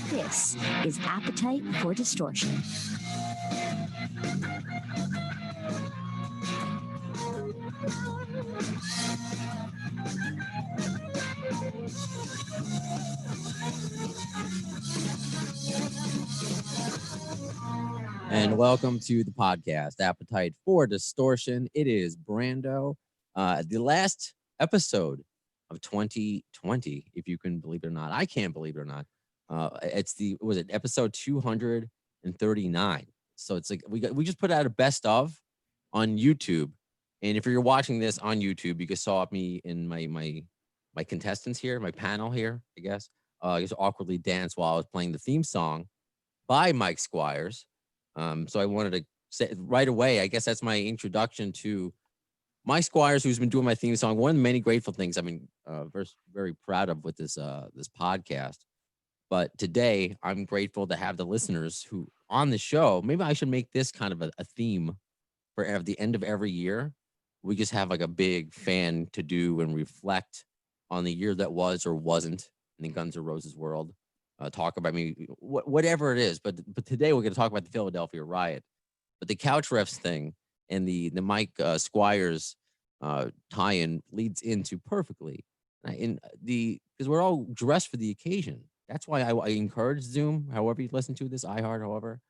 This is Appetite for Distortion. And welcome to the podcast, Appetite for Distortion. It is Brando, the last episode of 2020, if you can believe it or not. I can't believe it or not. Was it episode 239? So it's like we just put out a best of on YouTube. And if you're watching this on YouTube, you can saw me in my contestants here, my panel here, I guess. I just awkwardly danced while I was playing the theme song by Mike Squires. So I wanted to say right away, I guess that's my introduction to Mike Squires, who's been doing my theme song. One of the many grateful things very proud of with this podcast. But today, I'm grateful to have the listeners who on the show. Maybe I should make this kind of a theme for the end of every year. We just have like a big fan to do and reflect on the year that was or wasn't in the Guns N' Roses world. Talk about whatever it is. But today we're going to talk about the Philadelphia riot. But the couch refs thing and the Mike Squires tie-in leads into perfectly. Because we're all dressed for the occasion. That's why I encourage Zoom, however you listen to this, iHeart, however.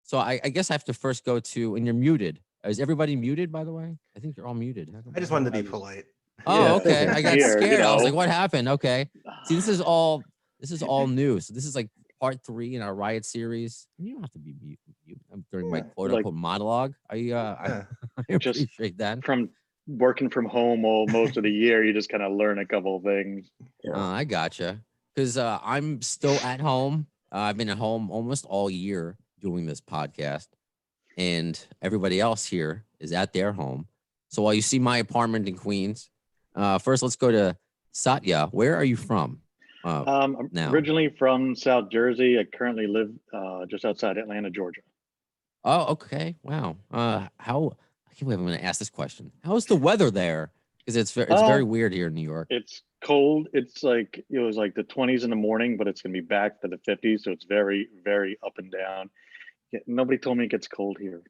So I guess I have to first go to, and you're muted. Is everybody muted, by the way? I think you're all muted. I just wanted to be polite. Oh, okay. I got scared. You know. I was like, what happened? Okay. See, this is all new. So this is like part 3 in our Riot series. You don't have to be mute during my quote unquote monologue. I appreciate that. From working from home most of the year, you just kind of learn a couple of things. I gotcha. Because I'm still at home. I've been at home almost all year doing this podcast. And everybody else here is at their home. So while you see my apartment in Queens, first let's go to Satya. Where are you from? I'm now? Originally from South Jersey. I currently live just outside Atlanta, Georgia. Oh, okay. Wow. I can't believe I'm going to ask this question. How's the weather there? Because it's very weird here in New York. It's cold. It was like the 20s in the morning, but it's going to be back to the 50s. So it's very, very up and down. Yeah, nobody told me it gets cold here.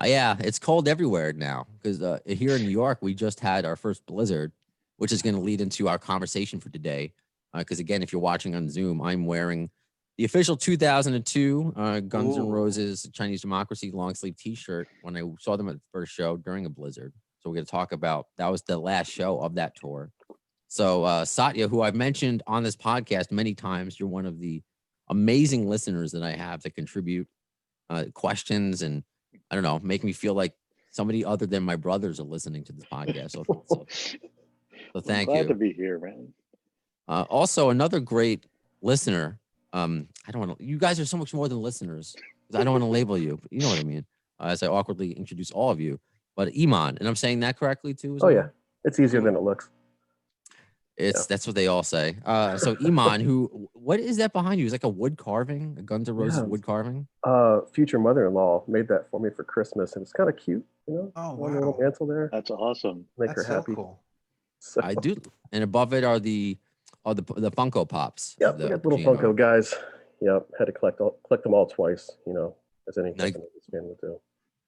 Yeah, it's cold everywhere now. Because here in New York, we just had our first blizzard, which is going to lead into our conversation for today. Because again, if you're watching on Zoom, I'm wearing the official 2002 Guns N' Roses Chinese Democracy long sleeve T-shirt when I saw them at the first show during a blizzard. So we're going to talk about that was the last show of that tour. So Satya, who I've mentioned on this podcast many times, you're one of the amazing listeners that I have that contribute questions and I don't know, make me feel like somebody other than my brothers are listening to this podcast. So thank you. Glad to be here, man. Also, another great listener. I don't want to. You guys are so much more than listeners. I don't want to label you, but you know what I mean. As I awkwardly introduce all of you, but Eammon, and I'm saying that correctly too. Yeah, it's easier than it looks. That's what they all say. So Eammon, what is that behind you? Is like a wood carving, a Guns N' Roses wood carving? Future mother-in-law made that for me for Christmas, and it's kind of cute, you know. Oh, wow. Little mantle there. That's awesome. Make her happy. Cool. So, I do, and above it are the Funko Pops. Yep, we got little Funko guys. Yep, had to collect them all twice, you know, as any fan would do.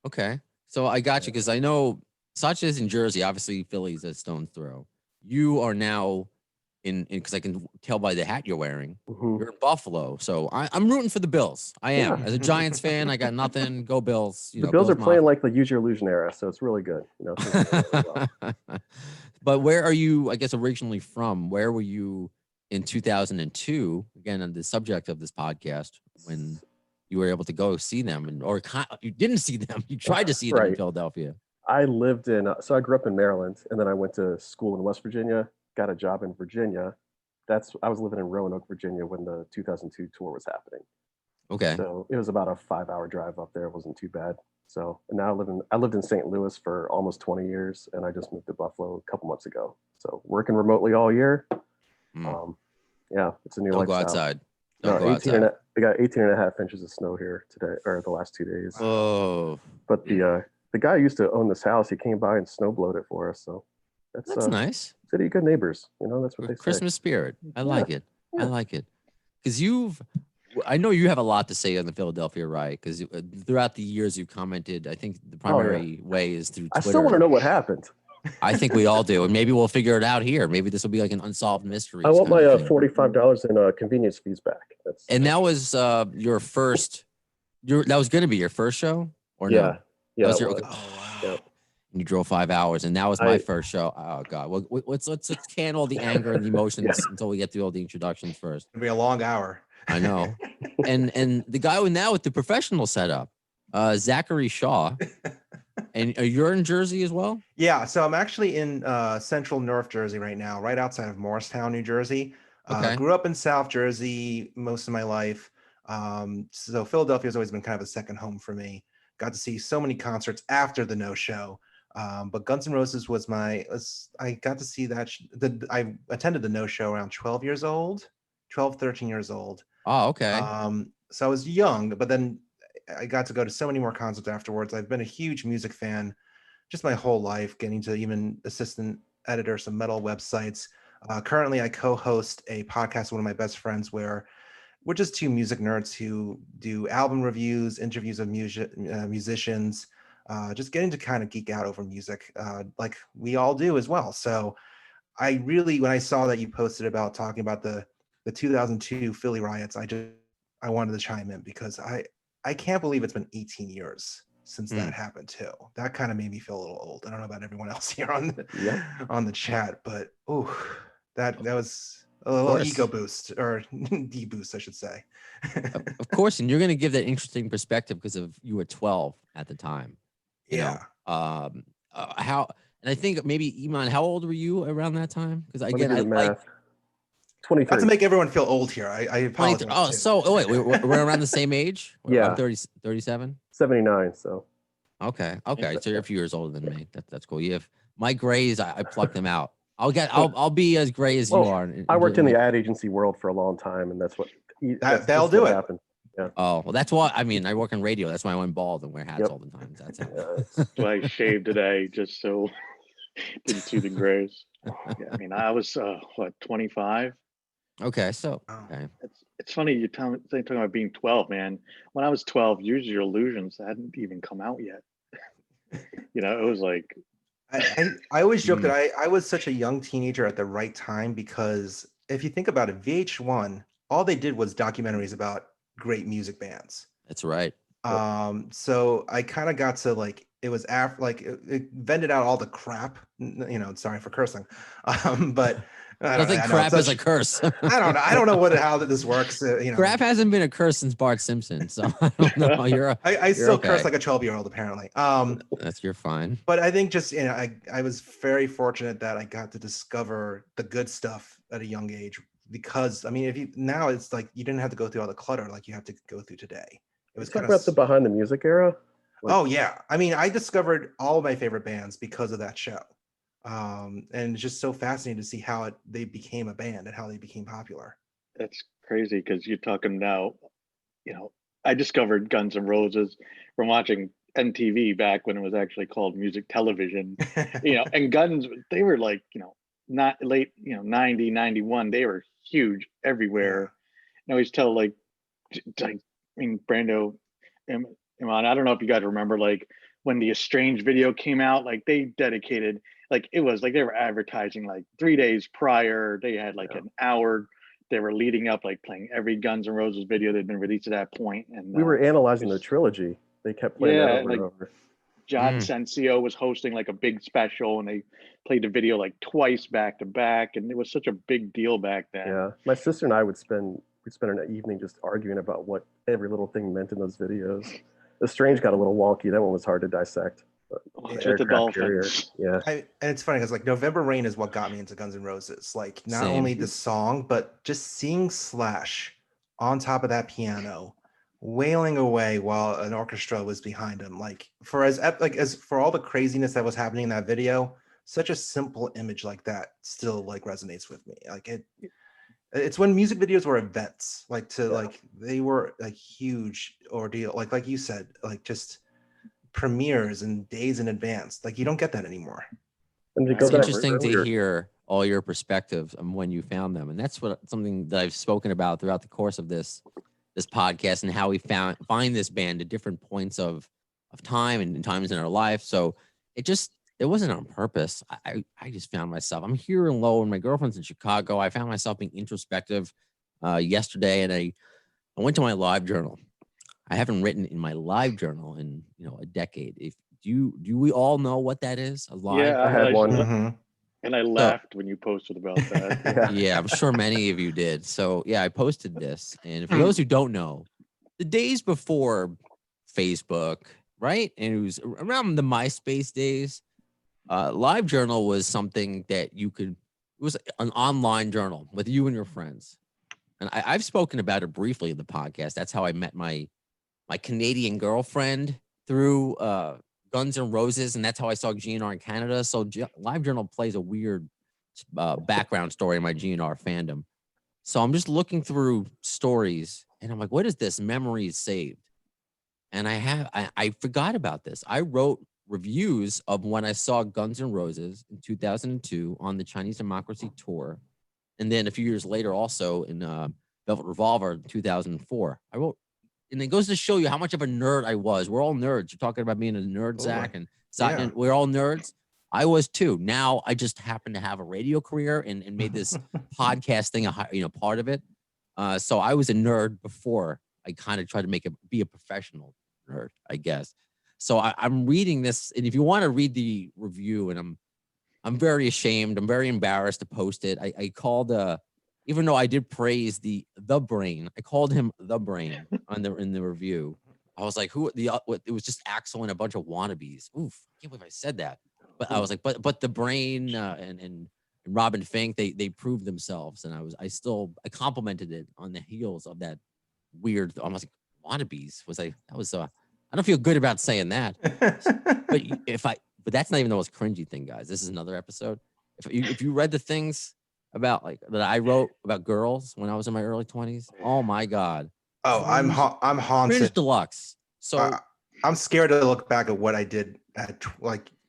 Okay, so I got you because I know Satya's in Jersey, obviously Philly's a stone's throw. You are now in because I can tell by the hat you're wearing. Mm-hmm. You're in Buffalo, so I'm rooting for the Bills. I am. As a Giants fan, I got nothing. Go Bills. The Bills are playing like the Use Your Illusion era, so it's really good. You know. But where are you, I guess, originally from? Where were you in 2002? Again, on the subject of this podcast, when you were able to go see them, or you didn't see them, you tried to see them in Philadelphia. I lived so I grew up in Maryland, and then I went to school in West Virginia, got a job in Virginia. I was living in Roanoke, Virginia when the 2002 tour was happening. Okay. So it was about a 5-hour drive up there. It wasn't too bad. So and now I lived in St. Louis for almost 20 years, and I just moved to Buffalo a couple months ago. So working remotely all year. Yeah, it's a new Don't go lifestyle. outside. No, Don't go 18 outside. we got 18 and a half inches of snow here today, or the last 2 days. Oh, But the guy who used to own this house, he came by and snow blowed it for us. So that's nice. City of good neighbors. You know, that's what they say. Christmas spirit. I like it. Yeah. I like it. Because I know you have a lot to say on the Philadelphia riot, because throughout the years you've commented. I think the primary way is through Twitter. I still want to know what happened. I think we all do, and maybe we'll figure it out here. Maybe this will be like an unsolved mystery. I want my $45 in convenience fees back. And that was your first. That was going to be your first show, or yeah, no? Yeah. That was Yep. And you drove 5 hours, and that was my first show. Oh God! Well, let's can all the anger and the emotions until we get through all the introductions first. It'll be a long hour. I know. and the guy with the professional setup, Zachary Shaw, and you're in Jersey as well. Yeah, so I'm actually in central North Jersey right now, right outside of Morristown, New Jersey. Okay. Grew up in South Jersey most of my life. So Philadelphia has always been kind of a second home for me. Got to see so many concerts after the No Show. But Guns N' Roses was I got to see that. I attended the No Show around 13 years old. Oh, okay. So I was young, but then I got to go to so many more concerts afterwards. I've been a huge music fan just my whole life, getting to even assistant editor some metal websites. Currently, I co-host a podcast with one of my best friends where we're just two music nerds who do album reviews, interviews of musicians, just getting to kind of geek out over music like we all do as well. So I really, when I saw that you posted about talking about the 2002 Philly riots, I wanted to chime in because I can't believe it's been 18 years since that happened too. That kind of made me feel a little old. I don't know about everyone else here on the chat, but that was a little ego boost, or de-boost, I should say. Of course, and you're going to give that interesting perspective because you were 12 at the time. You know, how, and I think maybe Eammon, how old were you around that time? Because again, I like 23. Not to make everyone feel old here. I apologize. Oh, so wait, we're around the same age? Yeah. I'm 37. 79. So. Okay. So you're a few years older than me. That's cool. You have my grays. I plucked them out. I'll be as gray as you are. I worked in the ad agency world for a long time, and that's what that'll do it. Happened. Yeah. Oh, well, that's why. I mean, I work in radio. That's why I went bald and wear hats all the time. That's it. So I shaved today just so didn't see the grays. Yeah, I mean, I was 25. Okay, so okay. It's funny you're talking about being 12, man. When I was 12, Use Your Illusions hadn't even come out yet. You know, it was like. I always joke that I was such a young teenager at the right time, because if you think about it, VH1, all they did was documentaries about great music bands. That's right. So I kind of got to it was after it vented out all the crap. You know, sorry for cursing, but. I don't think crap is a curse. I don't know how this works. You know, crap hasn't been a curse since Bart Simpson, so I don't know. I still curse like a 12-year-old apparently. You're fine. But I think just I was very fortunate that I got to discover the good stuff at a young age, because I mean now it's like you didn't have to go through all the clutter like you have to go through today. It was kind of the behind the music era. Oh yeah, I mean I discovered all of my favorite bands because of that show. And it's just so fascinating to see how they became a band and how they became popular. That's crazy, because you're talking now, I discovered Guns N' Roses from watching MTV back when it was actually called music television, and Guns, they were like, not late, 90, 91, they were huge everywhere. I always tell Brando, Eammon, I don't know if you guys remember, when the Estranged video came out, they dedicated, it was they were advertising 3 days prior. They had an hour. They were leading up, playing every Guns N' Roses video that had been released at that point. And we were analyzing the trilogy. They kept playing that over and over. John Sensio was hosting a big special, and they played the video twice back to back, and it was such a big deal back then. Yeah, my sister and I would spend an evening just arguing about what every little thing meant in those videos. The Strange got a little wonky. That one was hard to dissect. The Dolphins. Yeah. And it's funny because November Rain is what got me into Guns N' Roses. Not only the song, but just seeing Slash on top of that piano, wailing away while an orchestra was behind him. Like as for all the craziness that was happening in that video, such a simple image like that still like resonates with me. Like it's when music videos were events, like they were like huge ordeal. Like you said, like just premieres and days in advance. Like you don't get that anymore. And to It's go It's back interesting to earlier, hear all your perspectives on when you found them, and that's something that I've spoken about throughout the course of this podcast, and how we find this band at different points of time and times in our life. So it wasn't on purpose. I just found myself, I'm here alone. My girlfriend's in Chicago. I found myself being introspective yesterday, and I went to my live journal. I haven't written in my live journal in a decade. If do we all know what that is? A live Yeah, I had one. Mhm. and I laughed when you posted about that. Yeah, I'm sure many of you did. So yeah, I posted this. And for those who don't know, the days before Facebook, right? And it was around the MySpace days, Live Journal was something that it was an online journal with you and your friends. And I've spoken about it briefly in the podcast. That's how I met my Canadian girlfriend through Guns N' Roses, and that's how I saw GNR in Canada. So Live Journal plays a weird background story in my GNR fandom. So I'm just looking through stories, and I'm like, what is this? Memories saved. And I forgot about this. I wrote reviews of when I saw Guns N' Roses in 2002 on the Chinese Democracy Tour. And then a few years later, also in Velvet Revolver in 2004. I wrote, and it goes to show you how much of a nerd I was. We're all nerds. You're talking about being a nerd, Zach, and Satya. Yeah. We're all nerds. I was too. Now I just happen to have a radio career and made this podcast thing part of it. So I was a nerd before I kind of tried to be a professional nerd, I guess. So I'm reading this, and if you want to read the review, and I'm very ashamed, I'm very embarrassed to post it. I called even though I did praise the Brain, I called him the Brain in the review. I was like, it was just Axel and a bunch of wannabes. Oof, I can't believe I said that. But I was like, but the Brain and Robin Fink, they proved themselves, and I complimented it on the heels of that weird, almost like wannabes. I don't feel good about saying that. But that's not even the most cringy thing, guys. This is another episode. If you read the things about that I wrote about girls when I was in my early 20s, oh my God. Oh, I'm haunted. Cringe deluxe. So I'm scared to look back at what I did at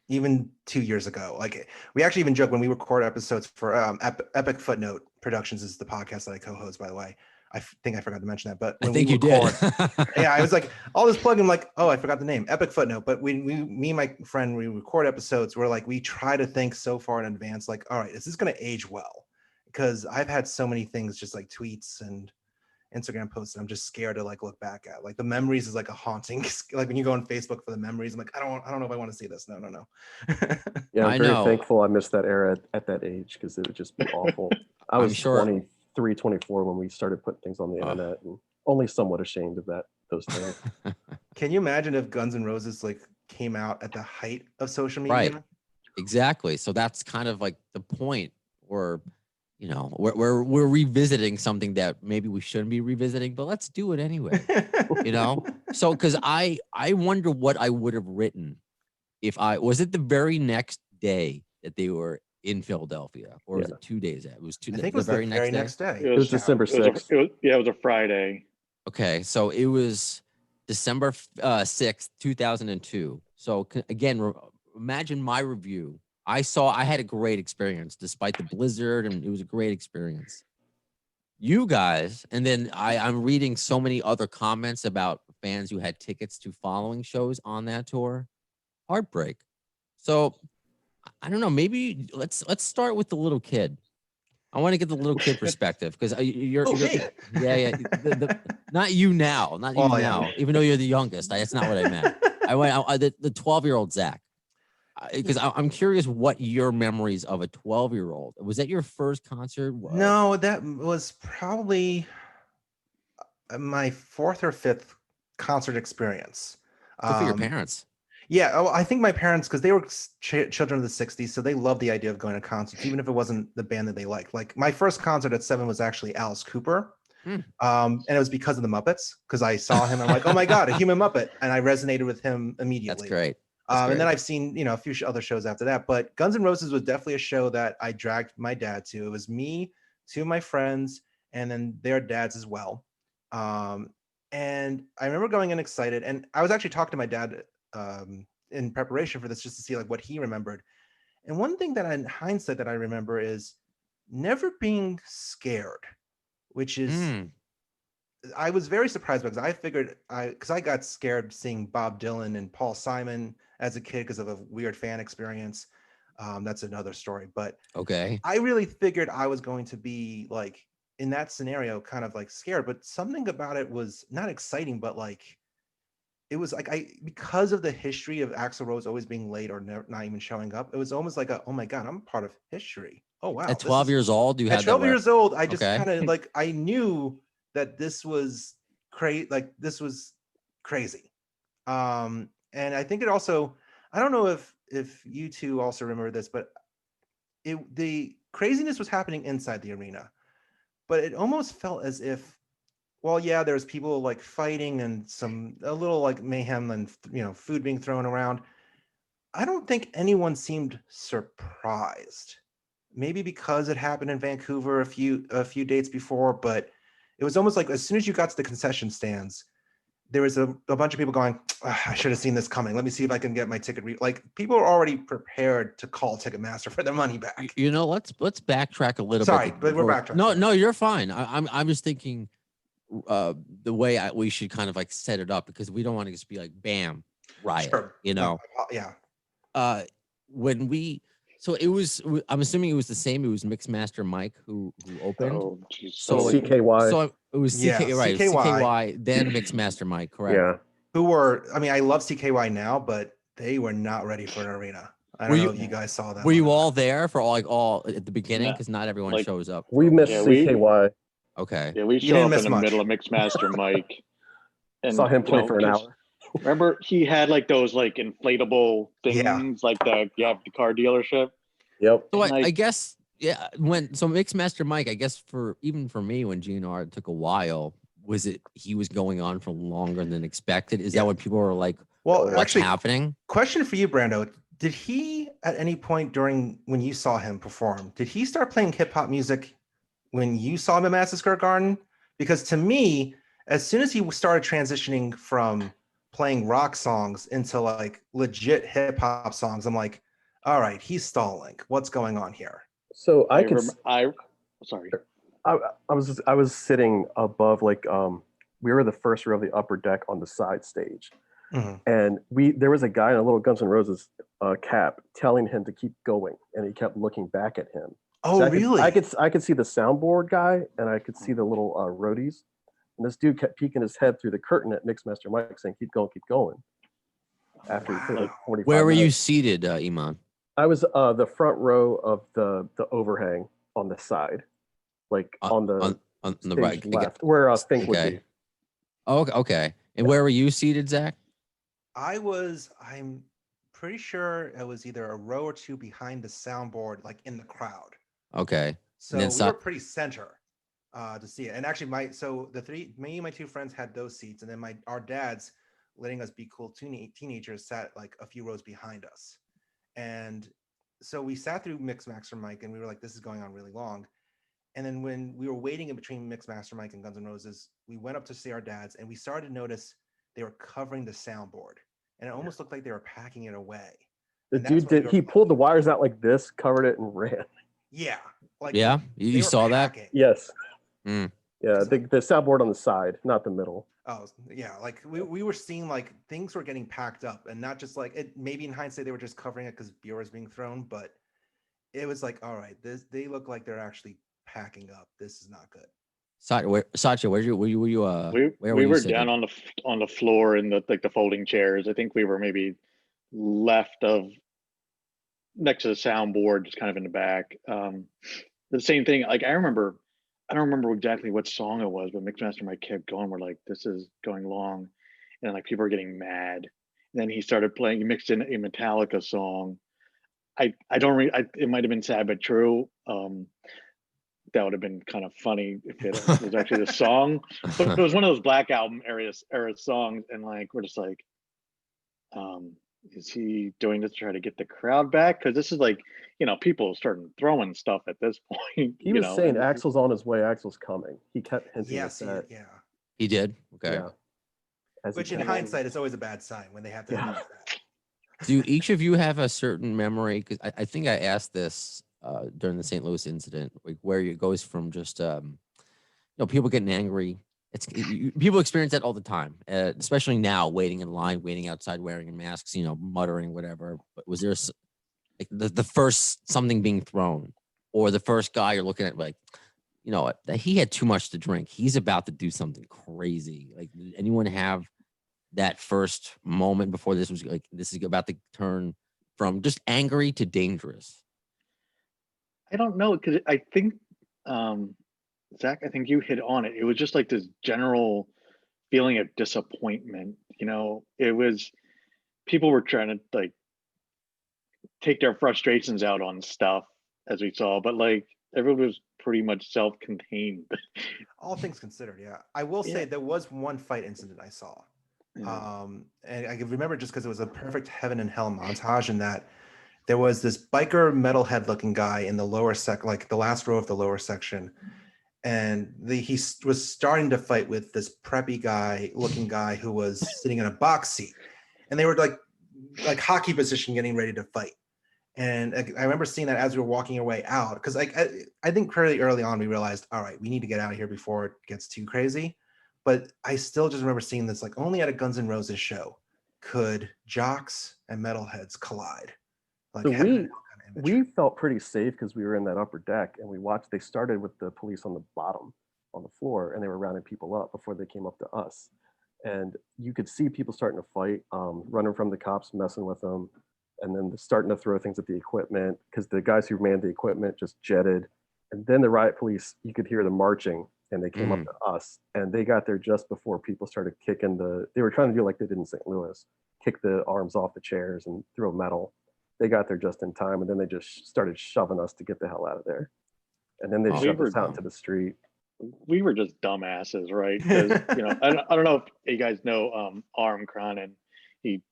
even 2 years ago. Like we actually even joke when we record episodes for Epic Footnote Productions is the podcast that I co-host, by the way. I think I forgot to mention that, but when I think we record, did. yeah, I was like, all this plugging, like, oh, I forgot the name, Epic Footnote. But when me and my friend, we record episodes, we're like, we try to think so far in advance, like, all right, is this going to age well? Because I've had so many things, just like tweets and Instagram posts, and I'm just scared to look back at. Like the memories is like a haunting. Like when you go on Facebook for the memories, I'm like, I don't know if I want to see this. No. Yeah, I I'm very know. thankful I missed that era at that age, because it would just be awful. I was 23, 24 when we started putting things on the internet, and only somewhat ashamed of those things. Can you imagine if Guns N' Roses came out at the height of social media? Right. Exactly. So that's kind of like the point where, we're revisiting something that maybe we shouldn't be revisiting, but let's do it anyway. So because I wonder what I would have written if was it the very next day that they were in Philadelphia, or was it 2 days? It was I think it was the very next day. It was December 6th. It was a Friday. Okay, so it was December 6th, 2002. So again, imagine my review. I had a great experience despite the blizzard, and it was a great experience. You guys, and then I'm reading so many other comments about fans who had tickets to following shows on that tour. Heartbreak. So I don't know. Maybe let's start with the little kid. I want to get the little kid perspective, because you're not you now, even though you're the youngest. That's not what I meant. The 12-year-old Zach, because I'm curious what your memories of a 12-year-old. Was that your first concert? No, that was probably my fourth or fifth concert experience. Good for your parents. Yeah, I think my parents, because they were children of the 60s, so they loved the idea of going to concerts, even if it wasn't the band that they liked. Like my first concert at 7 was actually Alice Cooper. And it was because of the Muppets, because I saw him. I'm like, oh my God, a human Muppet. And I resonated with him immediately. That's great. And then I've seen, a few other shows after that. But Guns N' Roses was definitely a show that I dragged my dad to. It was me, two of my friends, and then their dads as well. And I remember going in excited. And I was actually talking to my dad in preparation for this just to see like what he remembered. And one thing that in hindsight that I remember is never being scared, which is I was very surprised because I figured because I got scared seeing Bob Dylan and Paul Simon as a kid because of a weird fan experience. That's another story, but okay. I really figured I was going to be like in that scenario, kind of like scared, but something about it was not exciting, but like it was like because of the history of Axl Rose always being late or not even showing up, it was almost like oh my God, I'm part of history. Oh wow. At 12 years old, you had at 12 years old, I just Okay. kind of like I knew that this was crazy, like this was crazy. And I think it also, I don't know if you two also remember this, but the craziness was happening inside the arena, but it almost felt as if, well, yeah, there's people like fighting and a little like mayhem and food being thrown around. I don't think anyone seemed surprised. Maybe because it happened in Vancouver a few dates before, but it was almost like as soon as you got to the concession stands, there was a bunch of people going, I should have seen this coming. Let me see if I can get my ticket. Like people are already prepared to call Ticketmaster for their money back. Let's backtrack a little bit. Sorry, but we're backtracking. No, you're fine. I'm just thinking the way we should kind of like set it up, because we don't want to just be like, bam, Riot, Sure. Yeah. When so it was, I'm assuming it was the same. It was Mixmaster Mike who opened. Oh, geez. So CKY. So it was CK, right? CKY, then Mixmaster Mike, correct? Yeah. Who were? I mean, I love CKY now, but they were not ready for an arena. I don't know if you guys saw that. Were you all there for all at the beginning? Because not everyone Like, shows up. We missed CKY. Okay. Yeah, we show up in the middle of Mixmaster Mike. And saw him play for an hour. Remember, he had like those like inflatable things, like the car dealership. Yep. So I guess Mixmaster Mike, I guess even for me, when GNR took a while, was it he was going on for longer than expected? Is that when people were like, well, what's actually happening? Question for you, Brando. Did he at any point when you saw him perform, did he start playing hip hop music when you saw him at Madison Square Garden? Because to me, as soon as he started transitioning from playing rock songs into like legit hip hop songs, I'm like, all right, he's stalling. What's going on here? So I was sitting above, like we were the first row of the upper deck on the side stage, and there was a guy in a little Guns N' Roses cap telling him to keep going, and he kept looking back at him. Oh, so really? I could see the soundboard guy, and I could see the little roadies, and this dude kept peeking his head through the curtain at Mixmaster Mike, saying, "Keep going, keep going." After he played like 45 Where were minutes. you seated, Eammon? I was the front row of the overhang on the side, like on the right left, where Fink would be. Oh, okay. And where were you seated, Zach? I'm pretty sure it was either a row or two behind the soundboard, like in the crowd. Okay. So we were pretty center to see it. And actually, me and my two friends had those seats, and then our dads, letting us be cool teenagers, sat like a few rows behind us. And so we sat through Mixmaster Mike, and we were like, this is going on really long. And then when we were waiting in between Mixmaster Mike and Guns N' Roses, we went up to see our dads, and we started to notice they were covering the soundboard, and it almost looked like they were packing it away. The dude he pulled the wires out like this, covered it, and ran. Yeah. Like you saw packing. that? Yes. Yeah, the soundboard on the side, not the middle. Oh, yeah. Like we were seeing like things were getting packed up, and not just like it. Maybe in hindsight they were just covering it because beer was being thrown, but it was like, all right, they look like they're actually packing up. This is not good. Satya, where were you? We were down on the floor in the folding chairs. I think we were maybe left of next to the soundboard, just kind of in the back. The same thing. Like I don't remember exactly what song it was, but Mixmaster Mike kept going. We're like, this is going long, and like people are getting mad. And then he started playing. He mixed in a Metallica song. It might have been Sad but True. that would have been kind of funny if it was actually the song. But it was one of those Black Album era songs, and like we're just like, is he doing this to try to get the crowd back? Because this is like, people starting throwing stuff at this point. He was saying Axel's on his way, Axel's coming. He kept hinting at that. Yeah. He did. Okay. Yeah. Which in hindsight is always a bad sign when they have to announce that. Do each of you have a certain memory? Because I think I asked this during the St. Louis incident, like where it goes from just people getting angry. People experience that all the time, especially now, waiting in line, waiting outside, wearing masks, muttering whatever. But was there like the first something being thrown, or the first guy you're looking at like, that he had too much to drink, he's about to do something crazy? Like, did anyone have that first moment before this was like, this is about to turn from just angry to dangerous? I don't know, because I think, Zach, I think you hit on it. It was just like this general feeling of disappointment. It was, people were trying to like take their frustrations out on stuff, as we saw, but like everyone was pretty much self-contained. All things considered, yeah. I will say there was one fight incident I saw. Yeah. And I can remember just because it was a perfect heaven and hell montage, in that there was this biker metalhead looking guy in the lower like the last row of the lower section. And he was starting to fight with this preppy looking guy who was sitting in a box seat. And they were like hockey position, getting ready to fight. And I remember seeing that as we were walking our way out, because I think fairly early on we realized, all right, we need to get out of here before it gets too crazy. But I still just remember seeing this, like, only at a Guns N' Roses show could jocks and metalheads collide. Like, so we felt pretty safe because we were in that upper deck, and we watched. They started with the police on the bottom, on the floor, and they were rounding people up before they came up to us. And you could see people starting to fight, running from the cops, messing with them, and then starting to throw things at the equipment because the guys who manned the equipment just jetted. And then the riot police, you could hear them marching, and they came up to us, and they got there just before people started kicking they were trying to do like they did in St. Louis, kick the arms off the chairs and throw metal. They got there just in time, and then they just started shoving us to get the hell out of there. And then they shoved us out into the street. We were just dumbasses, right? Because I don't know if you guys know Arm Cronin. He's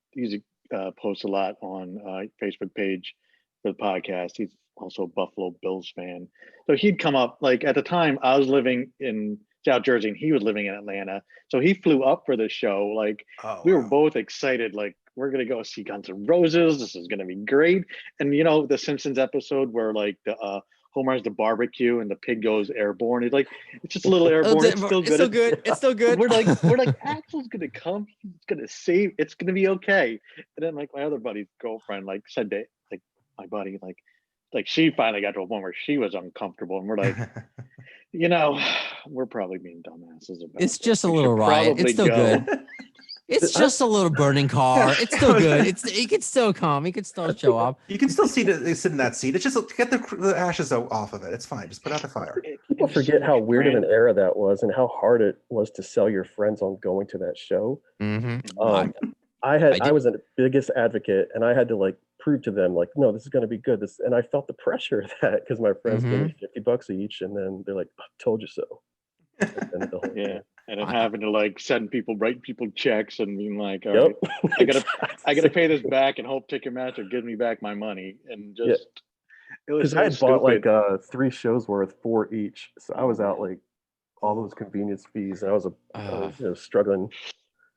posts a lot on Facebook page for the podcast. He's also a Buffalo Bills fan. So he'd come up, like at the time I was living in South Jersey and he was living in Atlanta. So he flew up for the show. Like we were both excited, like we're going to go see Guns N' Roses. This is going to be great. And the Simpsons episode where like the Homer's the barbecue and the pig goes airborne. It's like, it's just a little airborne. It's still good. It's still good. We're like, Axel's going to come. He's going to save. It's going to be okay. And then like my other buddy's girlfriend like said that, like my buddy, like she finally got to a point where she was uncomfortable, and we're like, we're probably being dumbasses about it's just a little riot. It's still good. It's just a little burning car. It's still good. He can still come. He can still show up. You can still sit in that seat. It's just get the ashes off of it. It's fine. Just put out the fire. People forget how weird of an era that was and how hard it was to sell your friends on going to that show. Mm-hmm. I was the biggest advocate, and I had to like prove to them like, no, this is going to be good. And I felt the pressure of that because my friends gave me $50 each, and then they're like, told you so. And then having to like write people checks and being like, all right, I gotta pay this back and hope Ticketmaster gives me back my money. And just it was because I had bought like 3 shows worth 4 each, so I was out like all those convenience fees, and I was struggling.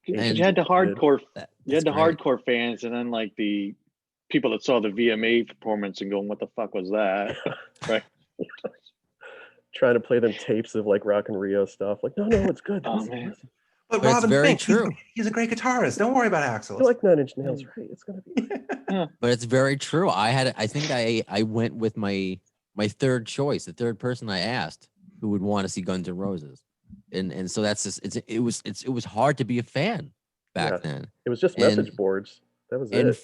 And you had the hardcore, hardcore fans, and then like the people that saw the VMA performance and going, "What the fuck was that?" Right. Trying to play them tapes of like Rock and Rio stuff. Like, no, it's good. Man. But Robin, very true. He's a great guitarist. Don't worry about Axel. You like 9 Inch Nails, right? It's gonna be. But it's very true. I think I went with my third choice, the third person I asked who would want to see Guns N' Roses, and so that's just it was hard to be a fan back then. It was just message boards. That was it. And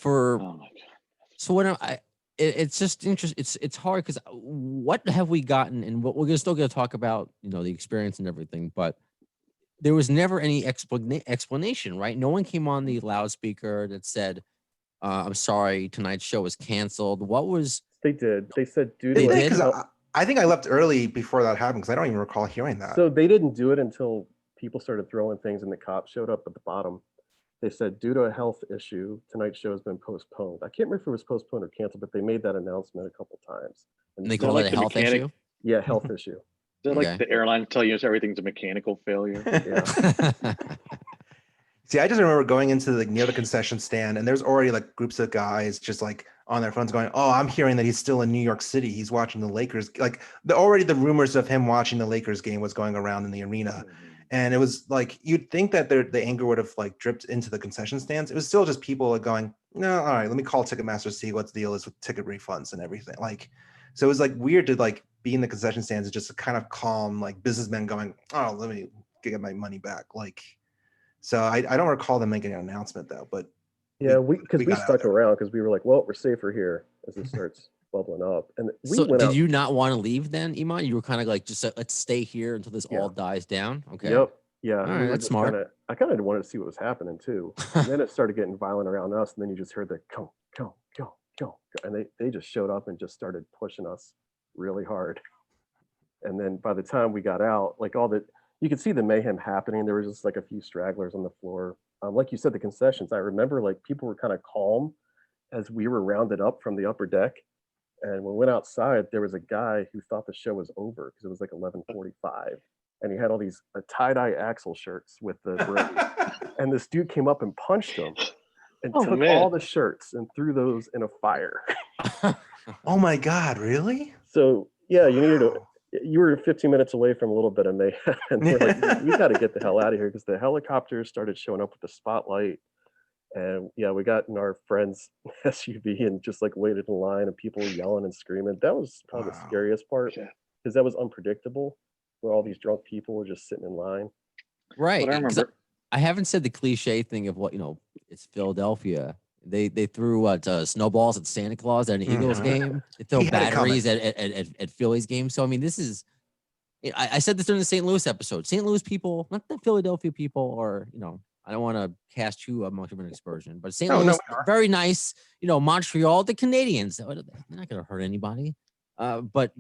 so what it's just interesting. It's hard because what have we gotten, and what we're still going to talk about, the experience and everything, but there was never any explanation, right? No one came on the loudspeaker that said, "I'm sorry, tonight's show was canceled." What was? They did. They said, "Dude, I think I left early before that happened because I don't even recall hearing that. So they didn't do it until people started throwing things and the cops showed up at the bottom. They said, due to a health issue, tonight's show has been postponed. I can't remember if it was postponed or canceled, but they made that announcement a couple times. And they Is that call like it a the health mechanic? issue. Yeah, health issue. Is that Okay. like the airline telling us everything's a mechanical failure? Yeah. See, I just remember going into near the concession stand, and there's already like groups of guys just like on their phones going, "Oh, I'm hearing that he's still in New York City. He's watching the Lakers." Like already the rumors of him watching the Lakers game was going around in the arena, and it was like you'd think that the anger would have like dripped into the concession stands. It was still just people like going, "No, all right, let me call Ticketmaster, see what the deal is with ticket refunds and everything." Like, so it was like weird to like be in the concession stands and just kind of calm like businessmen going, "Oh, let me get my money back." Like. So I don't recall them making an announcement though, but Yeah, we got out stuck there. around because we were like, well, we're safer here as it starts bubbling up. And we So went did out. you not want to leave then, Eammon? You were kind of like, just let's stay here until this Yeah. all dies down. Okay. Yep. Yeah. All We right, were that's just smart. I kind of wanted to see what was happening too. And then it started getting violent around us. And then you just heard the go, go, go, go. And they just showed up and just started pushing us really hard. And then by the time we got out, like you could see the mayhem happening. There was just like a few stragglers on the floor. Like you said, the concessions, I remember like people were kind of calm as we were rounded up from the upper deck. And when we went outside, there was a guy who thought the show was over because it was like 11:45, and he had all these tie-dye Axel shirts with the braid. And this dude came up and punched him and Oh, took man. all the shirts and threw those in a fire. Oh my God, really? So yeah, you were 15 minutes away from a little bit of mayhem, and we're like, we got to get the hell out of here because the helicopters started showing up with the spotlight. And yeah, we got in our friend's SUV and just like waited in line and people were yelling and screaming. That was probably the Wow. scariest part Yeah. because that was unpredictable where all these drunk people were just sitting in line. Right. But I 'cause remember. I haven't said the cliche thing of what, it's Philadelphia. They threw snowballs at Santa Claus at an Eagles Mhm. game. They throw He had it batteries at Phillies games. So I mean, this is. I said this during the St. Louis episode. St. Louis people, not the Philadelphia people, or I don't want to cast too much of an aspersion, but St. No, Louis, we are. very nice. Montreal, the Canadians, they're not going to hurt anybody. But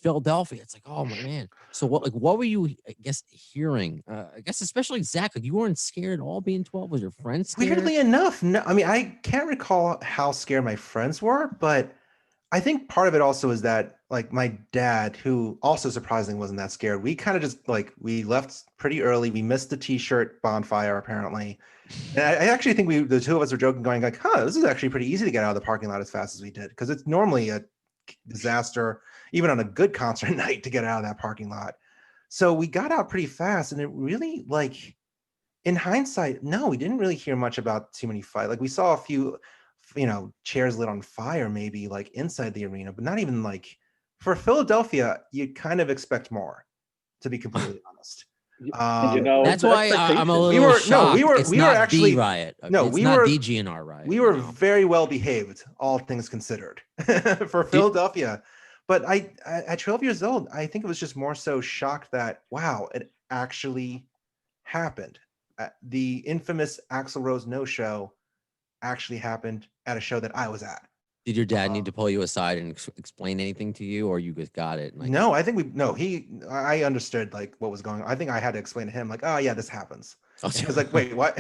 Philadelphia, it's like, oh my man. So what were you, I guess, hearing? I guess especially Zach, like you weren't scared at all being 12. Was your friends scared? Weirdly enough, no. I mean, I can't recall how scared my friends were, but I think part of it also is that like my dad, who also surprisingly wasn't that scared, we kind of just like we left pretty early. We missed the t-shirt bonfire apparently. And I actually think the two of us were joking, going like, huh, this is actually pretty easy to get out of the parking lot as fast as we did. Because it's normally a disaster, even on a good concert night, to get out of that parking lot. So we got out pretty fast, and it really like in hindsight, no, we didn't really hear much about too many fights. Like we saw a few, chairs lit on fire, maybe like inside the arena, but not even like for Philadelphia, you kind of expect more, to be completely honest. That's why I'm a little we were shocked. we were actually the riot. No, it's we not were the GNR riot. We were very well behaved, all things considered, for Philadelphia. But I at 12 years old, I think it was just more so shocked that wow, it actually happened. The infamous Axl Rose no show actually happened at a show that I was at. Did your dad need to pull you aside and explain anything to you, or you just got it? Like, No, I think I understood like what was going on. I think I had to explain to him like, oh yeah, this happens. And he was like, wait, what?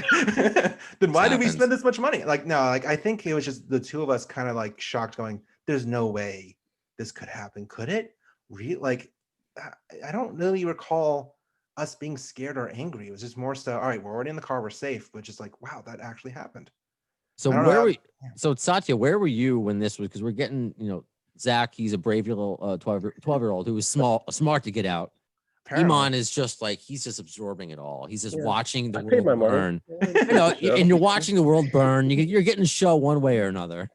Then why did we spend this much money? Like, no, like I think it was just the two of us kind of like shocked, going, there's no way this could happen. Could it? Like, I don't really recall us being scared or angry. It was just more so, all right, we're already in the car, we're safe, but just like, wow, that actually happened. So Satya, where were you when this was? Because we're getting, Zach, he's a brave little 12-year-old who was smart to get out. Eammon is just like, he's just absorbing it all. He's just watching the world burn. And you're watching the world burn. You're getting a show one way or another.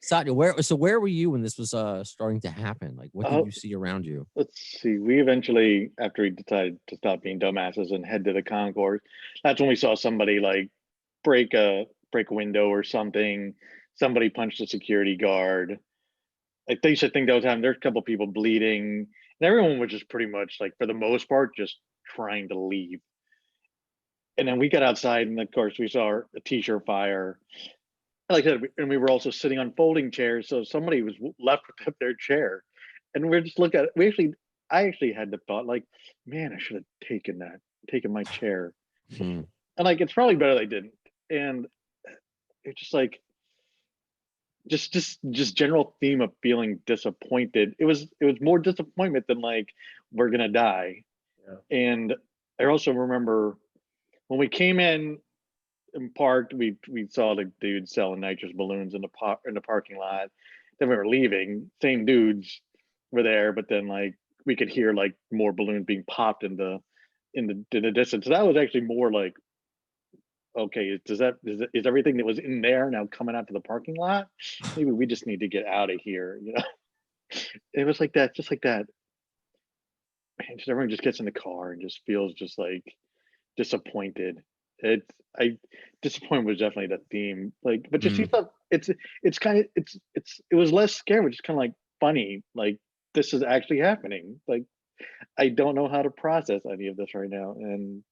Satya, where were you when this was starting to happen? Like, what did you see around you? Let's see. We eventually, after we decided to stop being dumbasses and head to the concourse, that's when we saw somebody like break a window or something. Somebody punched a security guard. Like they should think that was happening. There's a couple people bleeding, and everyone was just pretty much like, for the most part, just trying to leave. And then we got outside, and of course we saw a t-shirt fire. Like I said, and we were also sitting on folding chairs, so somebody was left with their chair. and we're just looking at it. I actually had the thought like, man, I should have taken my chair. Hmm. And like, it's probably better that I didn't. And it's just like, just general theme of feeling disappointed. It was more disappointment than like, we're going to die. Yeah. And I also remember when we came in and parked, we saw the dude selling nitrous balloons in the parking lot. Then we were leaving, same dudes were there, but then like we could hear like more balloons being popped in the distance. So that was actually more like, okay, is everything that was in there now coming out to the parking lot? Maybe we just need to get out of here, you know. It was like that, just like that. Man, just everyone just gets in the car and just feels just like disappointed. It's I Disappointment was definitely the theme. Like, but just see Mm. stuff. It's kind of it was less scary, but just kind of like funny. Like, this is actually happening. Like, I don't know how to process any of this right now, and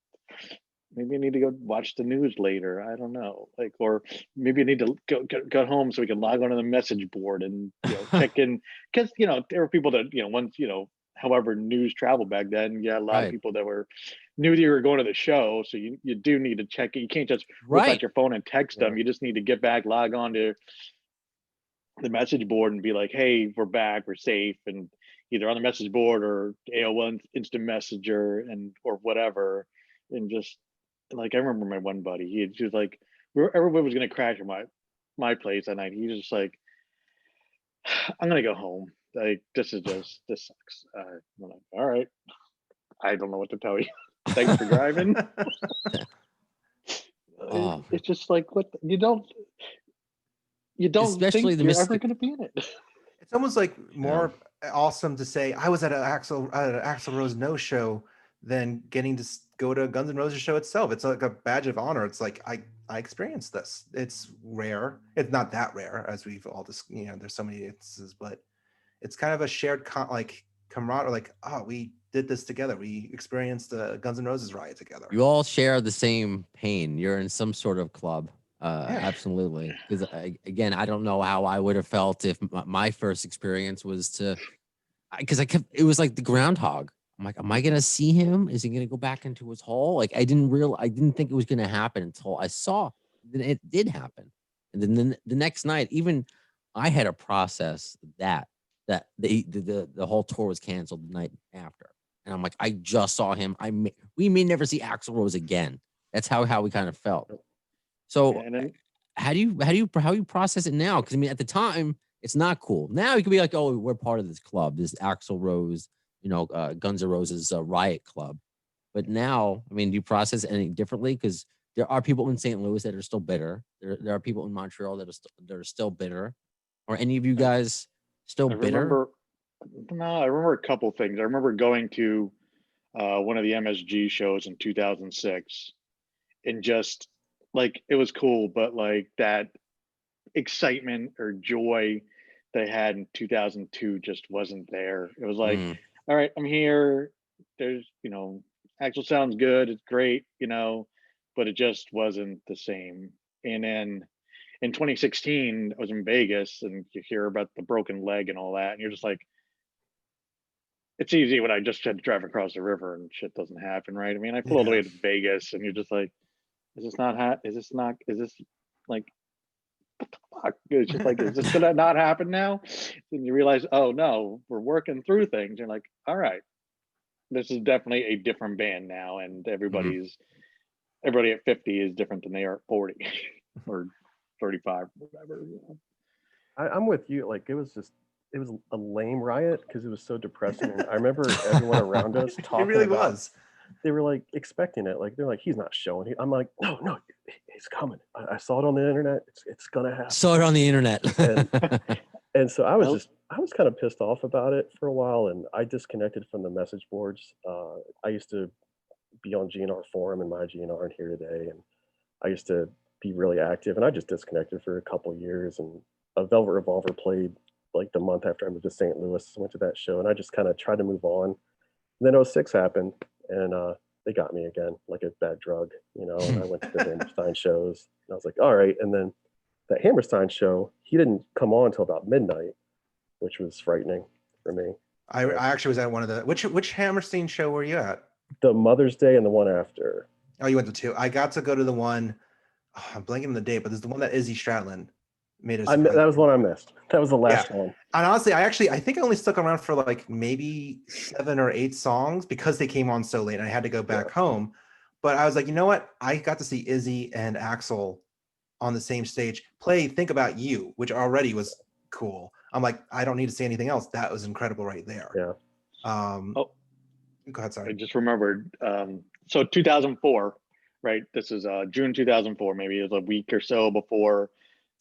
maybe I need to go watch the news later. I don't know. Like, or maybe I need to go home so we can log onto the message board and check in, because there were people that once however news traveled back then. Yeah, a lot of Right. people that knew that you were going to the show, so you do need to check it. You can't just whip Right. out your phone and text them. You just need to get back, log on to the message board and be like, hey, we're back, we're safe, and either on the message board or AOL Instant Messenger or whatever. And just like, I remember my one buddy, he was like, everybody was gonna crash at my place that night. He was just like, I'm gonna go home. Like, this sucks. I'm like, all right, I don't know what to tell you. Thanks for driving. Oh. It's just like, what you don't Especially think the you're ever gonna be in it. It's almost like more awesome to say I was at an Axl Rose no show than getting to go to a Guns N' Roses show itself. It's like a badge of honor. It's like I experienced this. It's rare. It's not that rare, as we've all just there's so many instances, but it's kind of a shared camaraderie. Like, oh, we did this together. We experienced the Guns N' Roses riot together. You all share the same pain. You're in some sort of club. Yeah. Absolutely. Because again, I don't know how I would have felt if my first experience was because it was like the groundhog. I'm like, am I gonna see him? Is he gonna go back into his hole? Like, I didn't think it was gonna happen until I saw. Then it did happen, and then the next night, even I had to process that the whole tour was canceled the night after, and I'm like, I just saw him. We may never see Axl Rose again. That's how we kind of felt. So And then, how do you process it now? Because I mean, at the time, it's not cool. Now you can be like, oh, we're part of this club, this Axl Rose, Guns N' Roses Riot Club. But now, I mean, do you process it any differently? Because there are people in St. Louis that are still bitter. There are people in Montreal that are still bitter. Are any of you guys still I bitter? remember a couple things. I remember going to one of the MSG shows in 2006, and just like, it was cool, but like that excitement or joy they had in 2002 just wasn't there. It was like, Mm. all right, I'm here. There's, actual sounds good. It's great, but it just wasn't the same. And then in 2016, I was in Vegas, and you hear about the broken leg and all that, and you're just like, it's easy when I just had to drive across the river and shit doesn't happen, right? I mean, I flew all the way to Vegas, and you're just like, is this like, what the fuck? It's just like, is this gonna not happen now? And you realize, oh no, we're working through things. You're like, all right, this is definitely a different band now, and everybody at 50 is different than they are at 40 or 35, whatever. I'm with you. Like, it was a lame riot because it was so depressing. And I remember everyone around us talking. It really about, was. They were like expecting it. Like, they're like, he's not showing. I'm like, no, he's coming. I saw it on the internet. It's gonna happen. Saw it on the internet. And so I was kind of pissed off about it for a while, and I disconnected from the message boards. I used to be on GNR forum and my GNR and here today, and I used to be really active, and I just disconnected for a couple of years. And a Velvet Revolver played like the month after I moved to St. Louis. I went to that show, and I just kind of tried to move on. And then 06 happened, and they got me again, like a bad drug, and I went to the Hammerstein shows, and I was like, all right. And then that Hammerstein show, he didn't come on until about midnight, which was frightening for me. I actually was at one of the which Hammerstein show were you at? The Mother's Day and the one after. Oh, you went to two. I got to go to the one. Oh, I'm blanking on the date, but there's the one that Izzy Stradlin made us. That was one I missed. That was the last one. And honestly, I think I only stuck around for like maybe 7 or 8 songs because they came on so late and I had to go back home. But I was like, you know what? I got to see Izzy and Axel on the same stage play Think About You, which already was cool. I'm like, I don't need to say anything else. That was incredible right there. Yeah. Go ahead, sorry. I just remembered. So 2004, right? This is June 2004. Maybe it was a week or so before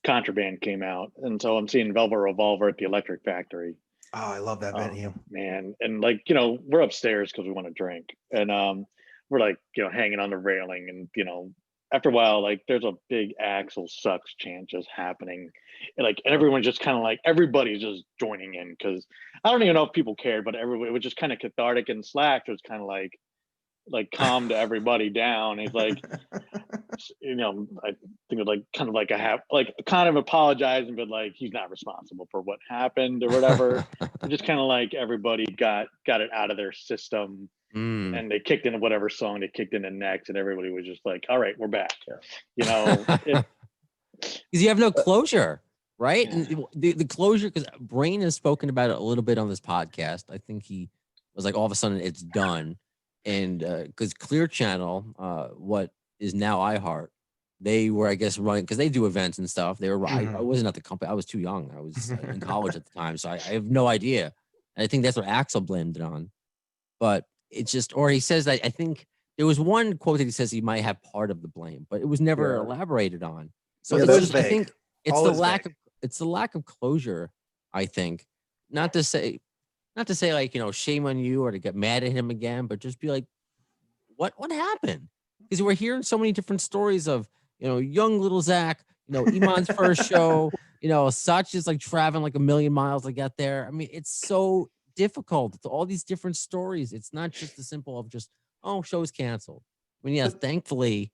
Contraband came out, and so I'm seeing Velvet Revolver at the Electric Factory. Oh, I love that venue, man. And like, you know, we're upstairs because we want to drink, and we're like, you know, hanging on the railing, and you know, after a while, like there's a big Axel sucks chant just happening, and everyone's just kind of like, everybody's just joining in because I don't even know if people cared, but everybody, it was just kind of cathartic, and Slack was kind of like calmed everybody down. He's like, you know, I think it was kind of apologizing, but like he's not responsible for what happened or whatever. Just kind of like everybody got it out of their system. And they kicked into whatever song they kicked into next, and everybody was just like, all right, we're back. You know, because you have no closure, right? And the closure, because Brain has spoken about it a little bit on this podcast. I think he was like, all of a sudden it's done. And because Clear Channel, what is now iHeart, they were, I guess, running, because they do events and stuff. They were, I wasn't at the company. I was too young. I was in college at the time. So I have no idea. And I think that's what Axel blamed it on. But it's just, or he says that, I think there was one quote that he says he might have part of the blame, but it was never elaborated on. So it's just, I think it's the lack of closure, I think. Not to say like, you know, shame on you or to get mad at him again, but just be like, what happened? Because we're hearing so many different stories of, you know, young little Zach, you know, Eammon's first show, you know, Satya's like traveling like 1,000,000 miles to get there. I mean, it's so difficult. It's all these different stories. It's not just the simple of just, oh, show's canceled. I mean, yes, thankfully,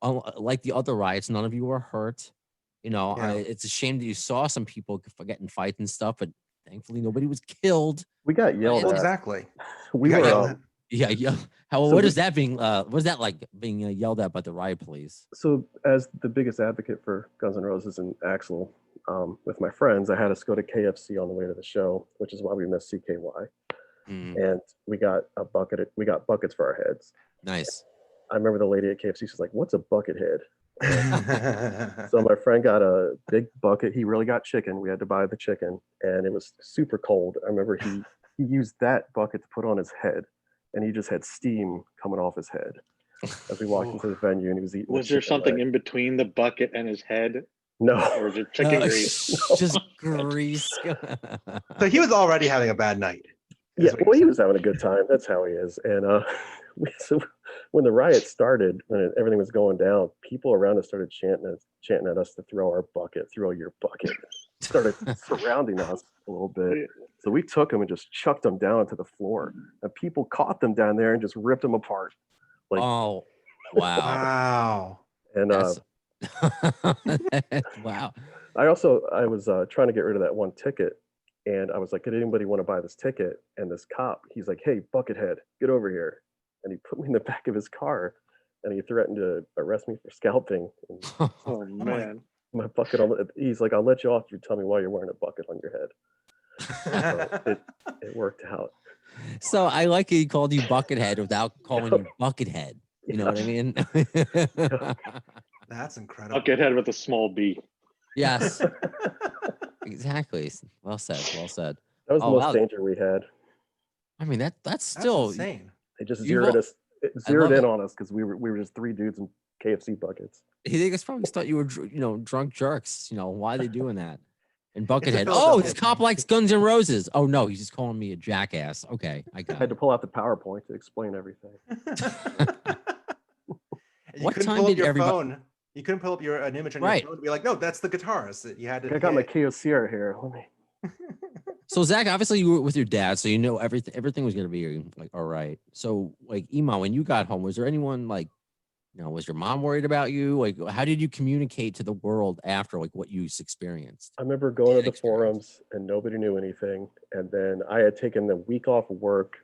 like the other riots, none of you were hurt. You know, it's a shame that you saw some people get in fights and stuff, but thankfully nobody was killed. We got yelled at. Exactly. We got yelled at. Yeah. What is that being? What is that like being yelled at by the riot police? So, as the biggest advocate for Guns N' Roses and Axl, with my friends, I had us go to KFC on the way to the show, which is why we missed CKY. And we got buckets for our heads. Nice. I remember the lady at KFC. She's like, "What's a bucket head?" So my friend got a big bucket. He really got chicken. We had to buy the chicken, and it was super cold. I remember he used that bucket to put on his head, and he just had steam coming off his head as we walked into the venue, and he was eating. Was there something in between the bucket and his head? No. Or was it chicken grease? Just grease. So he was already having a bad night. Yeah, well, he was having a good time. That's how he is. And so when the riot started, when everything was going down, people around us started chanting at us to throw our bucket, throw your bucket. Started surrounding us a little bit. So we took them and just chucked them down to the floor. And people caught them down there and just ripped them apart. Like, oh, wow. And wow. I was trying to get rid of that one ticket. And I was like, did anybody want to buy this ticket? And this cop, he's like, hey, Buckethead, get over here. And he put me in the back of his car and he threatened to arrest me for scalping. And oh, man. My bucket, he's like, I'll let you off if you tell me why you're wearing a bucket on your head. So it worked out. So I like he called you Buckethead without calling you Buckethead. You know what I mean? That's incredible. Buckethead with a small B. Yes. Exactly. Well said. Well said. That was the most danger we had. I mean, that's still insane. They just zeroed in on us because we were just 3 dudes in KFC buckets. They just probably thought you were, you know, drunk jerks. You know, why are they doing that? And Buckethead. Oh, this cop likes Guns N' Roses. Oh no, he's just calling me a jackass. Okay, I got it. I had to pull out the PowerPoint to explain everything. What time did everybody? You couldn't pull up an image on your phone to be like, no, that's the guitarist. You had to. I got my Kyocera here. Let me. So Zach, obviously you were with your dad, so you know everything was gonna be like all right. So like Eammon, when you got home, was there anyone like was your mom worried about you? Like, how did you communicate to the world after like what you experienced? I remember going to the forums and nobody knew anything. And then I had taken the week off of work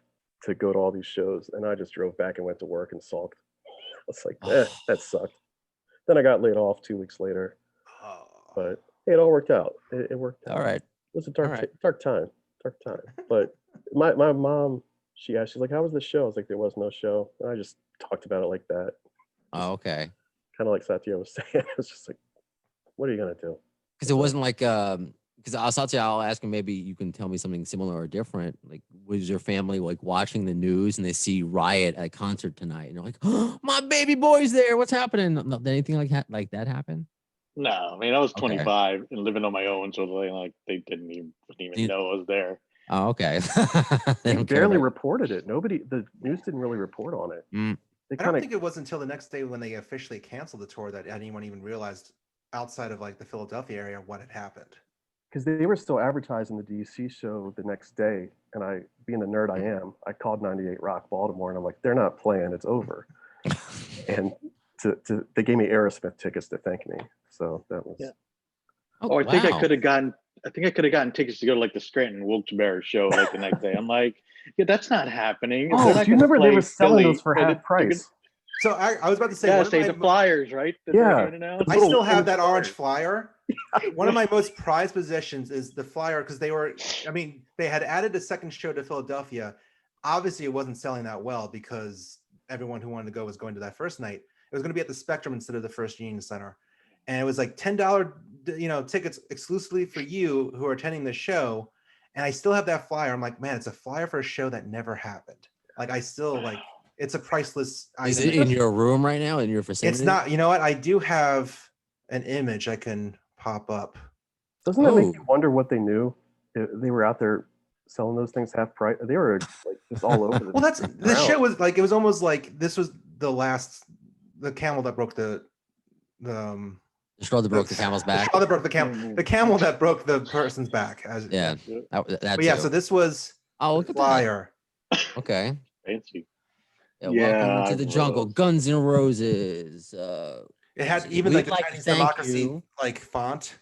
to go to all these shows, and I just drove back and went to work and sulked. I was like, that sucked. Then I got laid off 2 weeks later. But hey, it all worked out. It worked out. All right. It was a dark time. But my mom, she's like, how was the show? I was like, there was no show. And I just talked about it like that. Oh, okay. Kind of like Satya was saying. It was just like, what are you gonna do? Because it wasn't like because Satya, I'll ask him, maybe you can tell me something similar or different. Like, was your family like watching the news and they see Riot at a concert tonight and they're like, oh, my baby boy's there, what's happening? Did anything like that happen? No, I mean, I was 25 and living on my own, so they didn't even know I was there. Oh, okay. They barely reported it. The news didn't really report on it. I don't think it was until the next day when they officially canceled the tour that anyone even realized outside of like the Philadelphia area what had happened. Because they were still advertising the DC show the next day, and I, being the nerd I am, I called 98 Rock Baltimore, and I'm like, they're not playing, it's over. And they gave me Aerosmith tickets to thank me. So that was. Yeah. I think I could have gotten tickets to go to like the Scranton Wilkes-Barre show like the next day. I'm like, yeah, that's not happening. Oh, do you remember they were selling those for half price? So I was about to say, the flyers, right? I still have that orange flyer. One of my most prized possessions is the flyer because they had added a second show to Philadelphia. Obviously, it wasn't selling that well because everyone who wanted to go was going to that first night. It was going to be at the Spectrum instead of the First Union Center. And it was like $10, tickets exclusively for you who are attending the show. And I still have that flyer. I'm like, man, it's a flyer for a show that never happened. Like, I still like, it's a priceless item. Is it in your room right now in your vicinity? It's not. You know what? I do have an image I can pop up. Doesn't that make you wonder what they knew? They were out there selling those things half price. They were like just all over. Well, the show was like, it was almost like this was the camel that broke the straw that broke the camel's back. The straw that broke the camel that broke the person's back. So this was look at flyer. That. Okay. Fancy. Welcome to the jungle. Guns N' Roses. It had even like the Chinese democracy like font.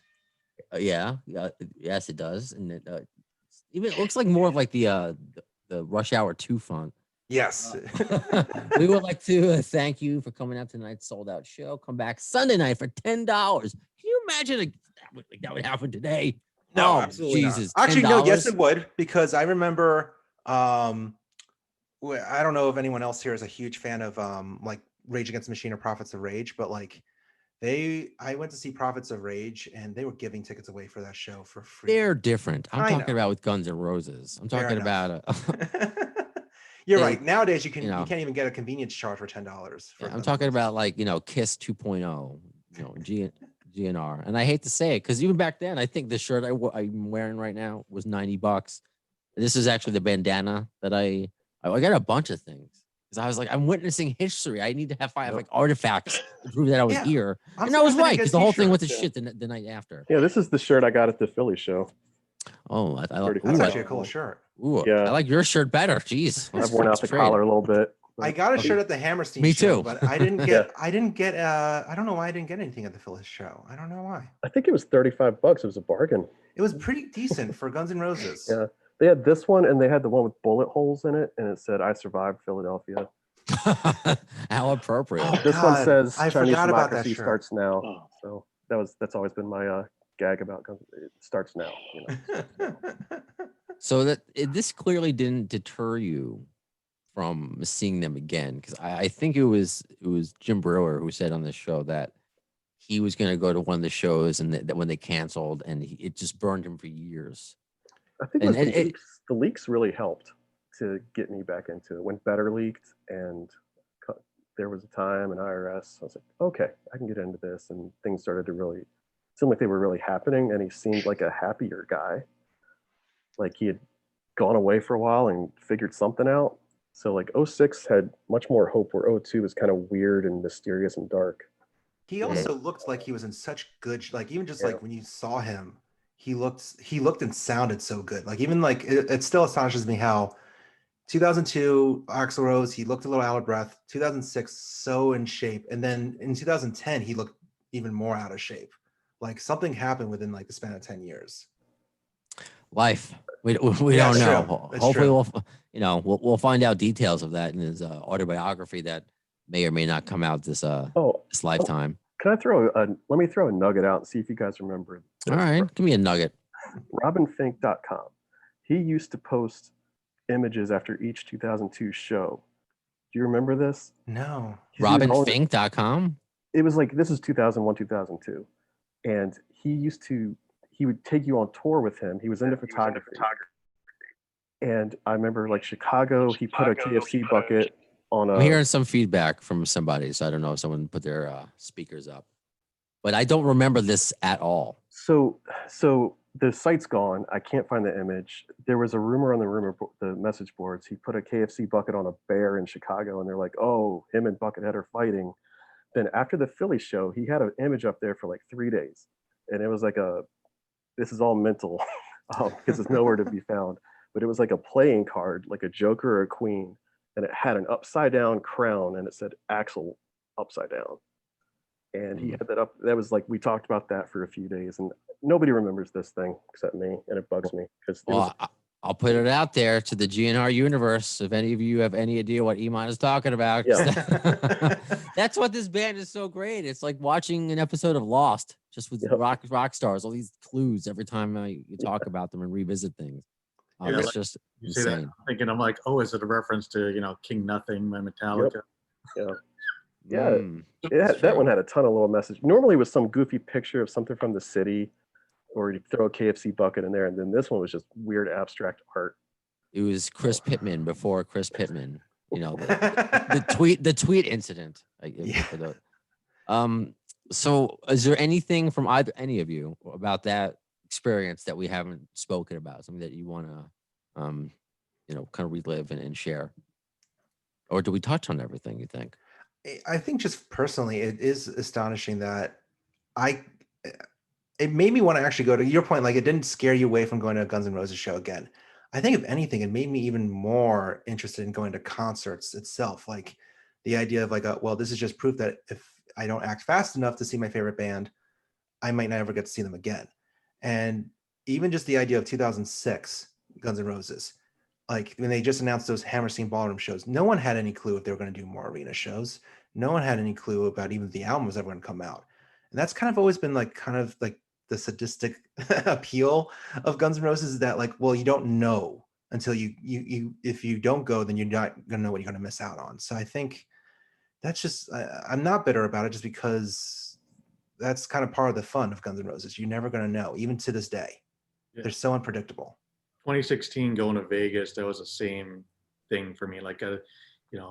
Yes, it does, and it even looks like more of like the Rush Hour 2 font. Yes. We would like to thank you for coming out tonight's sold out show. Come back Sunday night for $10. Can you imagine that would happen today? No, absolutely Jesus. Not. Actually, no, yes, it would, because I remember I don't know if anyone else here is a huge fan of like Rage Against the Machine or Prophets of Rage, but like I went to see Prophets of Rage and they were giving tickets away for that show for free. They're different. I'm talking about with Guns N' Roses. I'm talking about You're right. Nowadays you can't even get a convenience charge for $10. I'm talking about like, Kiss 2.0, GNR. And I hate to say it because even back then, I think the shirt I'm wearing right now was $90. This is actually the bandana that I got a bunch of things because I was like, I'm witnessing history. I need to have like artifacts to prove that I was here. And I was right because the whole thing went to shit the night after. Yeah, this is the shirt I got at the Philly show. Oh, that's actually a cool shirt. Ooh, yeah. I like your shirt better. Jeez, I've worn out the collar a little bit. I got a shirt at the Hammerstein Me show, too. But I didn't get I don't know why I didn't get anything at the Philly show. I don't know why. I think it was $35. It was a bargain. It was pretty decent for Guns N' Roses. Yeah. They had this one and they had the one with bullet holes in it and it said I survived Philadelphia. How appropriate. This one says I Chinese forgot about that democracy shirt. starts now. So that's always been my gag about guns. It starts now. So this clearly didn't deter you from seeing them again, because I think it was Jim Brewer who said on the show that he was going to go to one of the shows and that when they canceled, and it just burned him for years. I think the leaks really helped to get me back into it. When Better leaked and there was a time in IRS, I was like, okay, I can get into this, and things started to really seem like they were really happening, and he seemed like a happier guy. Like he had gone away for a while and figured something out. So like 06 had much more hope, where 02 was kind of weird and mysterious and dark. He also looked like he was in such good, like even just like when you saw him, he looked and sounded so good. Like even like it still astonishes me how 2002, Axl Rose, he looked a little out of breath. 2006, so in shape. And then in 2010, he looked even more out of shape. Like something happened within like the span of 10 years. Life. We Yeah, don't it's know. true. It's Hopefully true. we'll find out details of that in his autobiography that may or may not come out this lifetime. Can I let me throw a nugget out and see if you guys remember this. All right, give me a nugget. RobinFink.com. He used to post images after each 2002 show. Do you remember this? No. RobinFink.com? It was like, this is 2001, 2002. And he would take you on tour with him. He was into photography. And I remember like Chicago, he put a KFC bucket on a... I'm hearing some feedback from somebody, so I don't know if someone put their speakers up. But I don't remember this at all. So the site's gone. I can't find the image. There was a rumor on the message boards. He put a KFC bucket on a bear in Chicago, and they're like, "Oh, him and Buckethead are fighting." Then after the Philly show, he had an image up there for like 3 days, and it was like this is all mental because it's nowhere to be found. But it was like a playing card, like a joker or a queen, and it had an upside down crown, and it said Axel upside down. And he had that up. That was like, we talked about that for a few days, and nobody remembers this thing except me, and it bugs me because I'll put it out there to the GNR universe. If any of you have any idea what Eammon is talking about, that's what this band is so great. It's like watching an episode of Lost, just with rock stars. All these clues every time you talk about them and revisit things. It's like, just you insane. say that, I'm thinking, I'm like, oh, is it a reference to King Nothing by Metallica? Yep. Yeah, that one had a ton of little message. Normally it was some goofy picture of something from the city, or you throw a KFC bucket in there, and then this one was just weird abstract art. It was Chris Pittman before Chris Pittman. The tweet incident. So is there anything from any of you about that experience that we haven't spoken about? Something that you want to kind of relive and share? Or do we touch on everything, you think? I think just personally, it is astonishing that it made me want to actually go to your point. Like, it didn't scare you away from going to a Guns N' Roses show again. I think if anything, it made me even more interested in going to concerts itself. Like the idea of like, well, this is just proof that if I don't act fast enough to see my favorite band, I might never get to see them again. And even just the idea of 2006 Guns N' Roses, like when they just announced those Hammerstein Ballroom shows, no one had any clue if they were going to do more arena shows. No one had any clue about even the album was ever going to come out. And that's kind of always been like kind of like the sadistic appeal of Guns N' Roses, is that like, well, you don't know until you if you don't go, then you're not going to know what you're going to miss out on. So I think that's just, I'm not bitter about it, just because that's kind of part of the fun of Guns N' Roses. You're never going to know, even to this day. Yeah. They're so unpredictable. 2016 going to Vegas, that was the same thing for me. Like,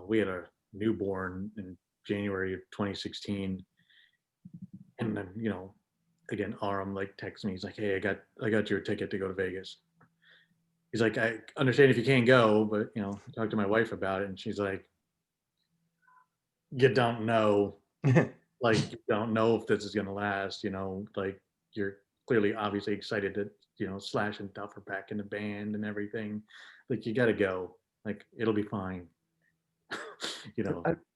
we had a newborn in January of 2016, and then again, Aram like texts me. He's like, "Hey, I got you a ticket to go to Vegas." He's like, "I understand if you can't go, but talk to my wife about it." And she's like, "You don't know, like you don't know if this is gonna last. Like you're clearly obviously excited that Slash and Duff are back in the band and everything. Like you got to go. Like it'll be fine."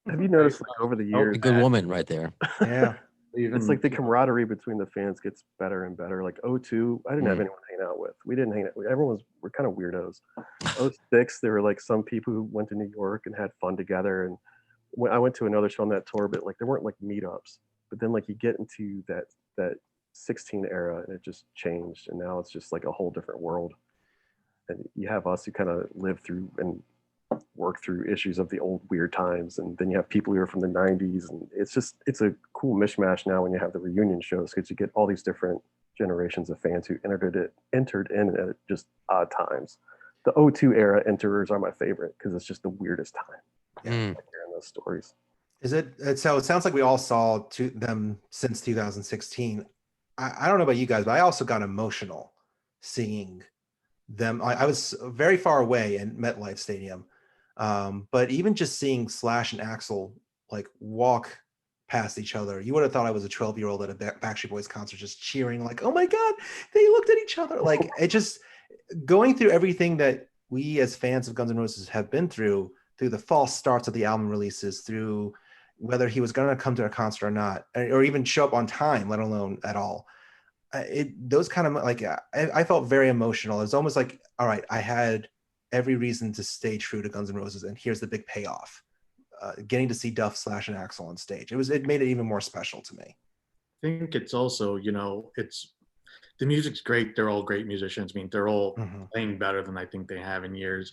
Have you noticed like over the years? A good woman right there. Yeah. It's like the camaraderie between the fans gets better and better. Like 02, I didn't have anyone to hang out with. We didn't hang out. We're kind of weirdos. 06, there were like some people who went to New York and had fun together. And when I went to another show on that tour, but like there weren't like meetups. But then like you get into that 16 era and it just changed. And now it's just like a whole different world. And you have us who kind of live through and work through issues of the old weird times, and then you have people who are from the 90s, and it's a cool mishmash now when you have the reunion shows, because you get all these different generations of fans who entered in at just odd times. The 02 era enterers are my favorite because it's just the weirdest time. Like hearing those stories. So it sounds like we all saw them since 2016. I don't know about you guys, but I also got emotional seeing them. I was very far away in MetLife Stadium. But even just seeing Slash and Axl like walk past each other, you would have thought I was a 12-year-old at a Backstreet Boys concert, just cheering like, "Oh my God, they looked at each other!" Like it just going through everything that we as fans of Guns N' Roses have been through the false starts of the album releases, through whether he was going to come to a concert or not, or even show up on time, let alone at all. Those kind of like, I felt very emotional. It's almost like, all right, I had every reason to stay true to Guns N' Roses, and here's the big payoff. Getting to see Duff, Slash, and Axl on stage. It made it even more special to me. I think it's also, it's the music's great. They're all great musicians. I mean, they're all playing better than I think they have in years.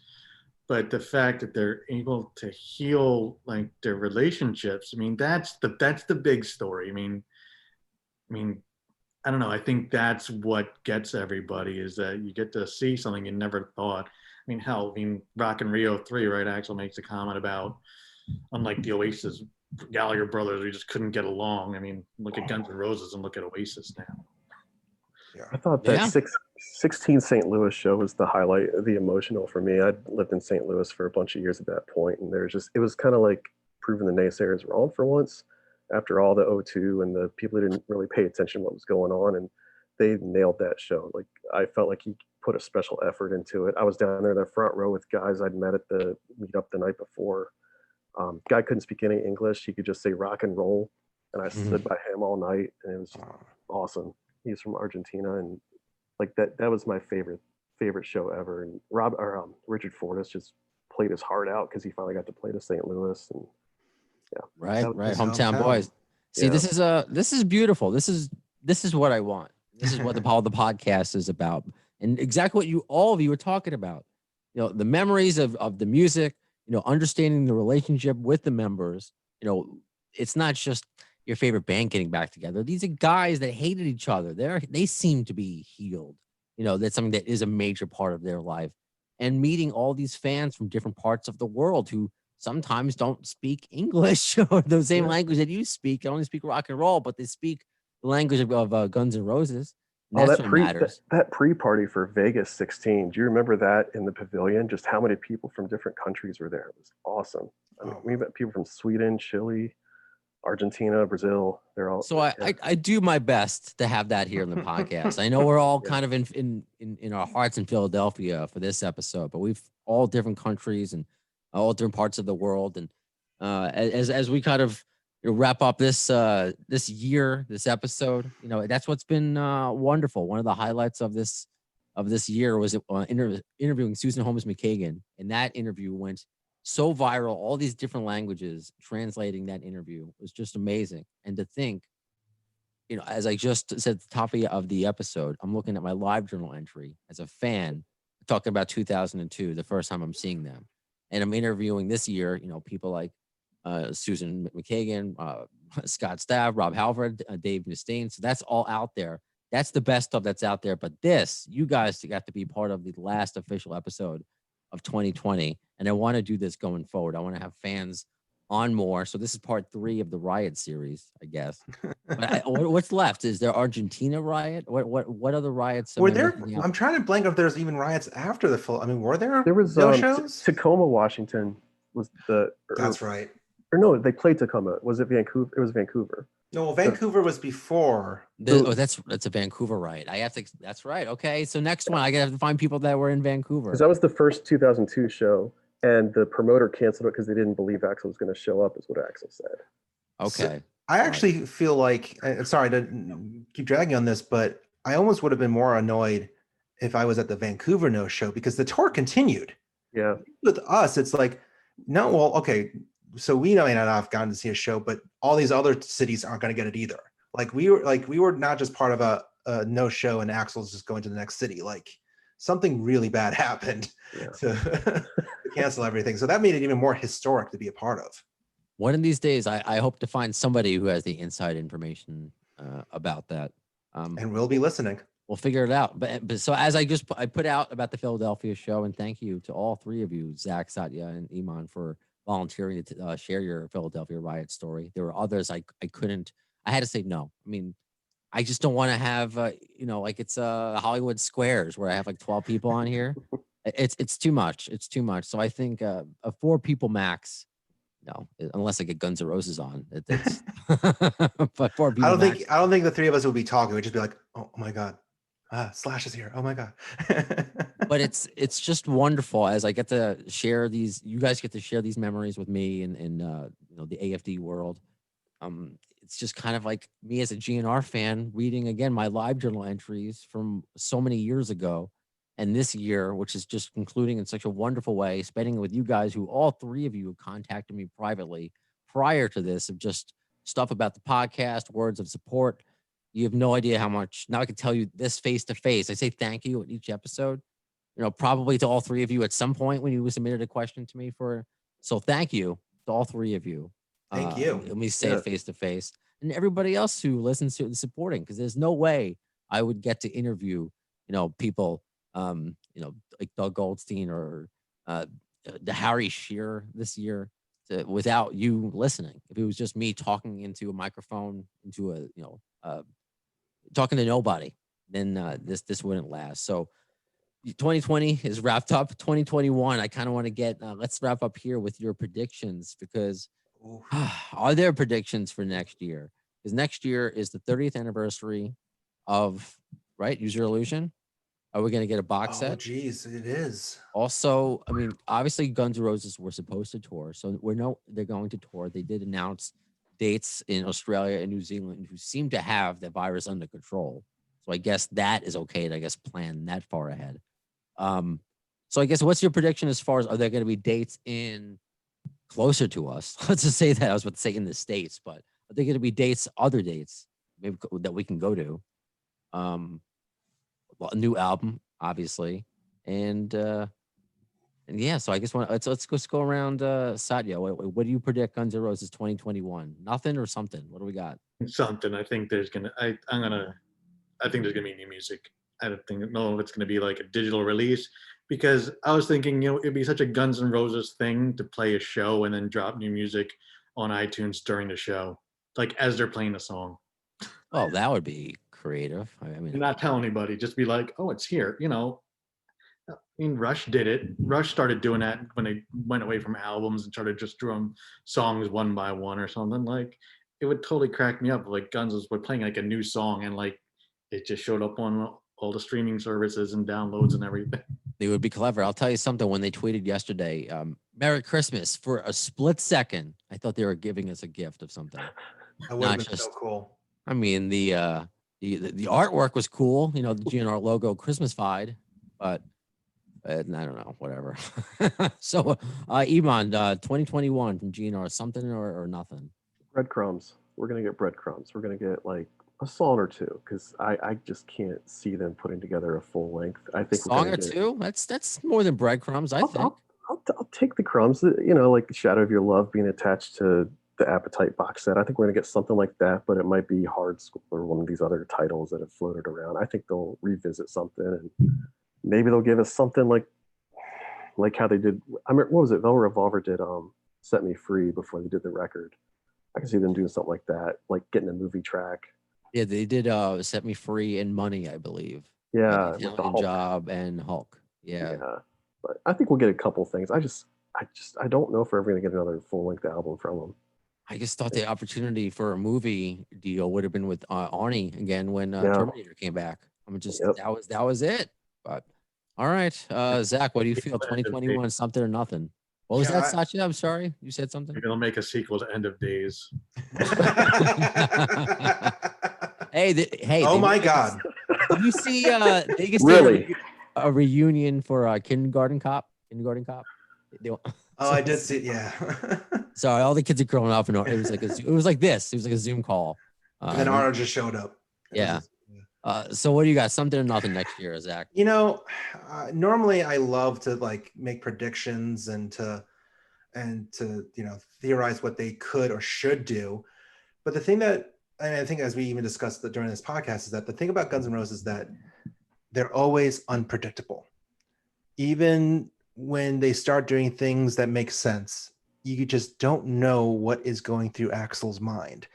But the fact that they're able to heal like their relationships, I mean, that's the big story. I mean, I don't know. I think that's what gets everybody, is that you get to see something you never thought. I mean, hell, Rock in Rio 3, right? Axl makes a comment about, unlike the Oasis Gallagher brothers, we just couldn't get along. I mean, look at Guns N' Roses and look at Oasis now. Yeah. I thought that 16 St. Louis show was the highlight, the emotional for me. I'd lived in St. Louis for a bunch of years at that point, and it was kind of like proving the naysayers wrong for once, after all the O2 and the people who didn't really pay attention to what was going on, and they nailed that show. Like, I felt like he put a special effort into it. I was down there in the front row with guys I'd met at the meetup the night before. Guy couldn't speak any English. He could just say rock and roll, and I stood by him all night, and it was awesome. He's from Argentina, and like that was my favorite show ever. And Richard Fortas just played his heart out because he finally got to play to St. Louis, and right, hometown boys. See, this is beautiful. This is what I want. This is what the podcast is about, and exactly what all of you were talking about. The memories of the music. Understanding the relationship with the members. It's not just your favorite band getting back together. These are guys that hated each other. They seem to be healed. That's something that is a major part of their life. And meeting all these fans from different parts of the world who sometimes don't speak English or the same language that you speak. They only speak rock and roll, but they speak the language of Guns N' Roses. That's what matters. That pre-party for Vegas 16. Do you remember that in the pavilion? Just how many people from different countries were there? It was awesome. I mean, we met people from Sweden, Chile, Argentina, Brazil. They're all. So I do my best to have that here in the podcast. I know we're all kind of in our hearts in Philadelphia for this episode, but we've all different countries and all different parts of the world. And as we kind of wrap up this episode, that's what's been wonderful. One of the highlights of this year was interviewing Susan Holmes McKagan, and that interview went so viral. All these different languages, translating that interview was just amazing. And to think, as I just said at the top of the episode, I'm looking at my live journal entry as a fan, talking about 2002, the first time I'm seeing them, and I'm interviewing this year, people like Susan McKagan, Scott Stav, Rob Halford, Dave Mustaine. So that's all out there. That's the best stuff that's out there. But you guys got to be part of the last official episode of 2020. And I want to do this going forward. I want to have fans on more. So this is part 3 of the Riot series, I guess. But what's left? Is there Argentina Riot? What other riots? Were there? I'm trying to blank if there's even riots after the full. I mean, were there? There was no shows. Tacoma, Washington was the. That's right. Or no, they played Tacoma. Was it Vancouver? It was Vancouver. No, Vancouver was before. That's a Vancouver riot. I have to. That's right. Okay, so next one I gotta have to find people that were in Vancouver. Because that was the first 2002 show, and the promoter canceled it because they didn't believe Axl was going to show up. Is what Axl said. Okay. So I actually feel like, sorry to keep dragging on this, but I almost would have been more annoyed if I was at the Vancouver no show, because the tour continued. Yeah. With us, it's like, no, well, okay. So we may not have gotten to see a show, but all these other cities aren't going to get it either. Like we were not just part of a no show and Axl's just going to the next city. Like something really bad happened to cancel everything. So that made it even more historic to be a part of. One of these days, I hope to find somebody who has the inside information about that. And we'll be listening. We'll figure it out. But so as I put out about the Philadelphia show, and thank you to all 3 of you, Zach, Satya, and Eammon, for volunteering to share your Philadelphia Riot story. There were others I had to say no. I mean, I just don't want to have like it's Hollywood Squares where I have like 12 people on here. It's too much. It's too much. So I think a 4 people max. No, unless I get Guns N' Roses on. It's but 4 people. I don't think the 3 of us would be talking. We'd just be like, oh my God, Slash is here. Oh my God. But it's just wonderful as I get to share these. You guys get to share these memories with me and the AFD world. It's just kind of like me as a GNR fan reading again my live journal entries from so many years ago, and this year, which is just concluding in such a wonderful way, spending it with you guys, who all three of you contacted me privately prior to this, of just stuff about the podcast, words of support. You have no idea how much. Now I can tell you this face to face. I say thank you in each episode, probably to all three of you at some point when you submitted a question to me so thank you to all three of you. Thank you. Let me say it face to face, and everybody else who listens to it and supporting, because there's no way I would get to interview, people, like Doug Goldstein or the Harry Shearer this year without you listening. If it was just me talking into a microphone, talking to nobody, then this wouldn't last. So 2020 is wrapped up. 2021, I kind of want to get let's wrap up here with your predictions, because are there predictions for next year? Because next year is the 30th anniversary of Use Your Illusion. Are we going to get a box set? Oh geez, it is. Also, I mean, obviously Guns N' Roses were supposed to tour, so they're going to tour. They did announce dates in Australia and New Zealand, who seem to have the virus under control. So I guess that is okay to plan that far ahead. So I guess what's your prediction as far as, are there going to be dates in closer to us? Let's just say that. I was about to say in the States, but are there going to be other dates maybe that we can go to? A new album, obviously, and yeah. So I guess let's go around. Satya, what do you predict Guns N' Roses 2021? Nothing or something? What do we got? Something. I think there's gonna. I think there's gonna be new music. I don't know if it's gonna be like a digital release, because I was thinking, it'd be such a Guns N' Roses thing to play a show and then drop new music on iTunes during the show, like as they're playing a song. Oh, that would be creative. I mean, And not tell anybody, just be like, oh, it's here. I mean, Rush did it. Rush started doing that when they went away from albums and started just doing songs one by one or something. Like, it would totally crack me up. Like, Guns were playing like a new song, and like it just showed up on all the streaming services and downloads and everything. They would be clever. I'll tell you something. When they tweeted yesterday, "Merry Christmas," for a split second, I thought they were giving us a gift of something. That would have been so cool. I mean, the artwork was cool. The GNR logo, Christmas-fied, but I don't know, whatever. So, Eammon, 2021 from GNR, something or nothing? Breadcrumbs. We're gonna get breadcrumbs. We're gonna get like a song or two, because I just can't see them putting together a full length. I think song or two. That's more than breadcrumbs. I think. I'll take the crumbs. Like the Shadow of Your Love being attached to the Appetite box set. I think we're gonna get something like that, but it might be Hard School or one of these other titles that have floated around. I think they'll revisit something, and maybe they'll give us something like how they did. I mean, what was it? Velvet Revolver did Set Me Free before they did the record. I can see them doing something like that, like getting a movie track. Yeah, they did Set Me Free and Money, I believe. Yeah, with the Hulk. Job and Hulk. Yeah. But I think we'll get a couple things. I don't know if we're ever going to get another full-length album from them. I just thought the opportunity for a movie deal would have been with Arnie again when Terminator came back. I mean, that was it. But all right, Zach, what do you feel? 2021, something or nothing? What was that, Satya? I'm sorry, you said something. Maybe they'll make a sequel to End of Days. Hey! Oh my God! Did you see Vegas? Really? A reunion for Kindergarten Cop. Oh, I did see it. Yeah. Sorry, all the kids are growing up, and it was like this. It was like a Zoom call. And then Arnold just showed up. Yeah. So what do you got? Something or nothing next year, Zach? Normally I love to like make predictions and to theorize what they could or should do. But the thing that, and I think as we even discussed during this podcast, is that the thing about Guns N' Roses is that they're always unpredictable. Even when they start doing things that make sense, you just don't know what is going through Axl's mind.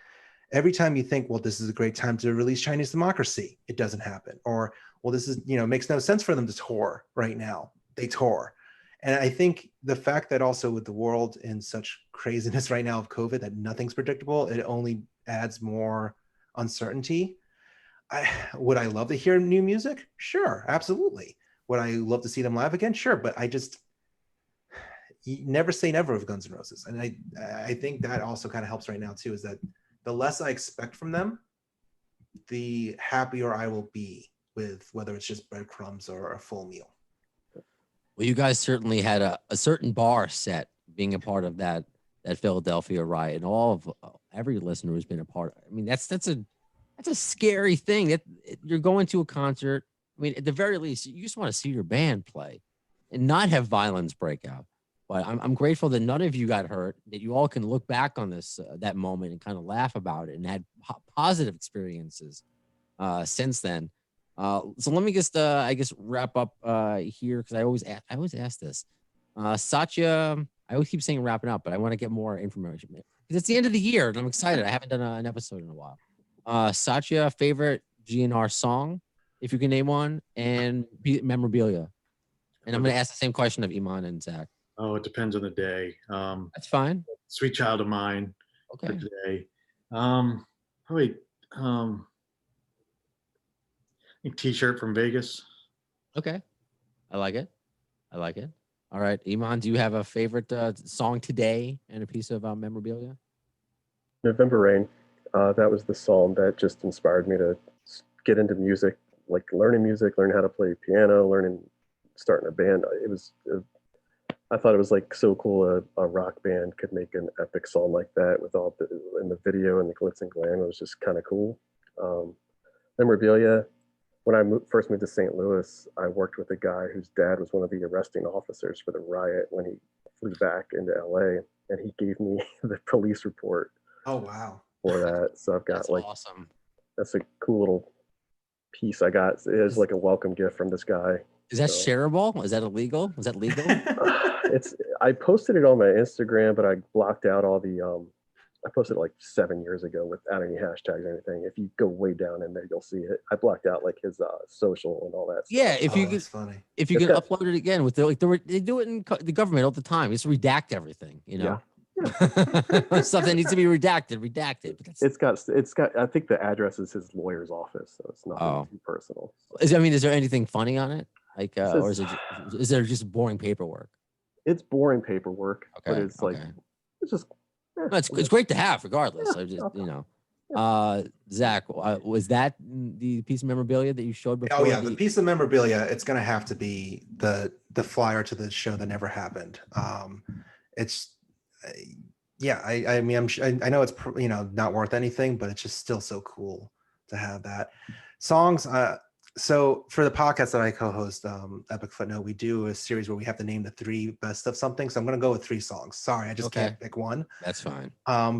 Every time you think, well, this is a great time to release Chinese Democracy, it doesn't happen. Or, well, this is, makes no sense for them to tour right now. They tour. And I think the fact that also with the world in such craziness right now of COVID, that nothing's predictable, it only adds more uncertainty. Would I love to hear new music? Sure, absolutely. Would I love to see them live again? Sure, but you never say never with Guns N' Roses, and I think that also kind of helps right now too. Is that the less I expect from them, the happier I will be with whether it's just breadcrumbs or a full meal. Well, you guys certainly had a certain bar set being a part of that Philadelphia riot, and all of every listener who's been a part of it. I mean, that's a scary thing that you're going to a concert. I mean, at the very least, you just want to see your band play and not have violence break out. But I'm grateful that none of you got hurt, that you all can look back on this, that moment and kind of laugh about it and had positive experiences since then. So let me just, I guess, wrap up here because I always ask this. Satya, I always keep saying wrapping up, but I want to get more information because it's the end of the year and I'm excited. I haven't done an episode in a while. Satya, favorite GNR song, if you can name one, and memorabilia. And I'm going to ask the same question of Eammon and Zach. Oh, it depends on the day. That's fine. Sweet Child of Mine Okay. for today. Probably T-shirt from Vegas. Okay. I like it. All right. Eammon, do you have a favorite song today and a piece of memorabilia? November Rain. That was the song that just inspired me to get into music, like learning how to play piano, starting a band. I thought it was like so cool a rock band could make an epic song like that with all in the video and the glitz and glam. It was just kind of cool. Memorabilia. When I first moved to St. Louis, I worked with a guy whose dad was one of the arresting officers for the riot when he flew back into LA, and he gave me the police report. Oh, wow. For that. So I've got That's like, awesome. That's a cool little piece I got. It is like a welcome gift from this guy. Is that shareable? Is that illegal? Is that legal? I posted it on my Instagram, but I blocked out all the, I posted it like 7 years ago without any hashtags or anything. If you go way down in there, you'll see it. I blocked out like his social and all that Yeah, stuff. if you that's funny. If you can upload it again with they do it in the government all the time. Just redact everything, you know. Yeah. Stuff that needs to be redacted. But it's got. I think the address is his lawyer's office, so it's not too personal. Is there anything funny on it? Like, or is there just boring paperwork? It's boring paperwork, but it's like it's just. No, it's great to have, regardless. I just Zach, was that the piece of memorabilia that you showed before? Oh yeah, the piece of memorabilia. It's gonna have to be the flyer to the show that never happened. It's I mean I know it's not worth anything, but it's just still so cool to have that. Songs. So for the podcast that I co-host, Epic Footnote, we do a series where we have to name the 3 best of something. So I'm going to go with 3 songs. Sorry, I just can't pick one. That's fine.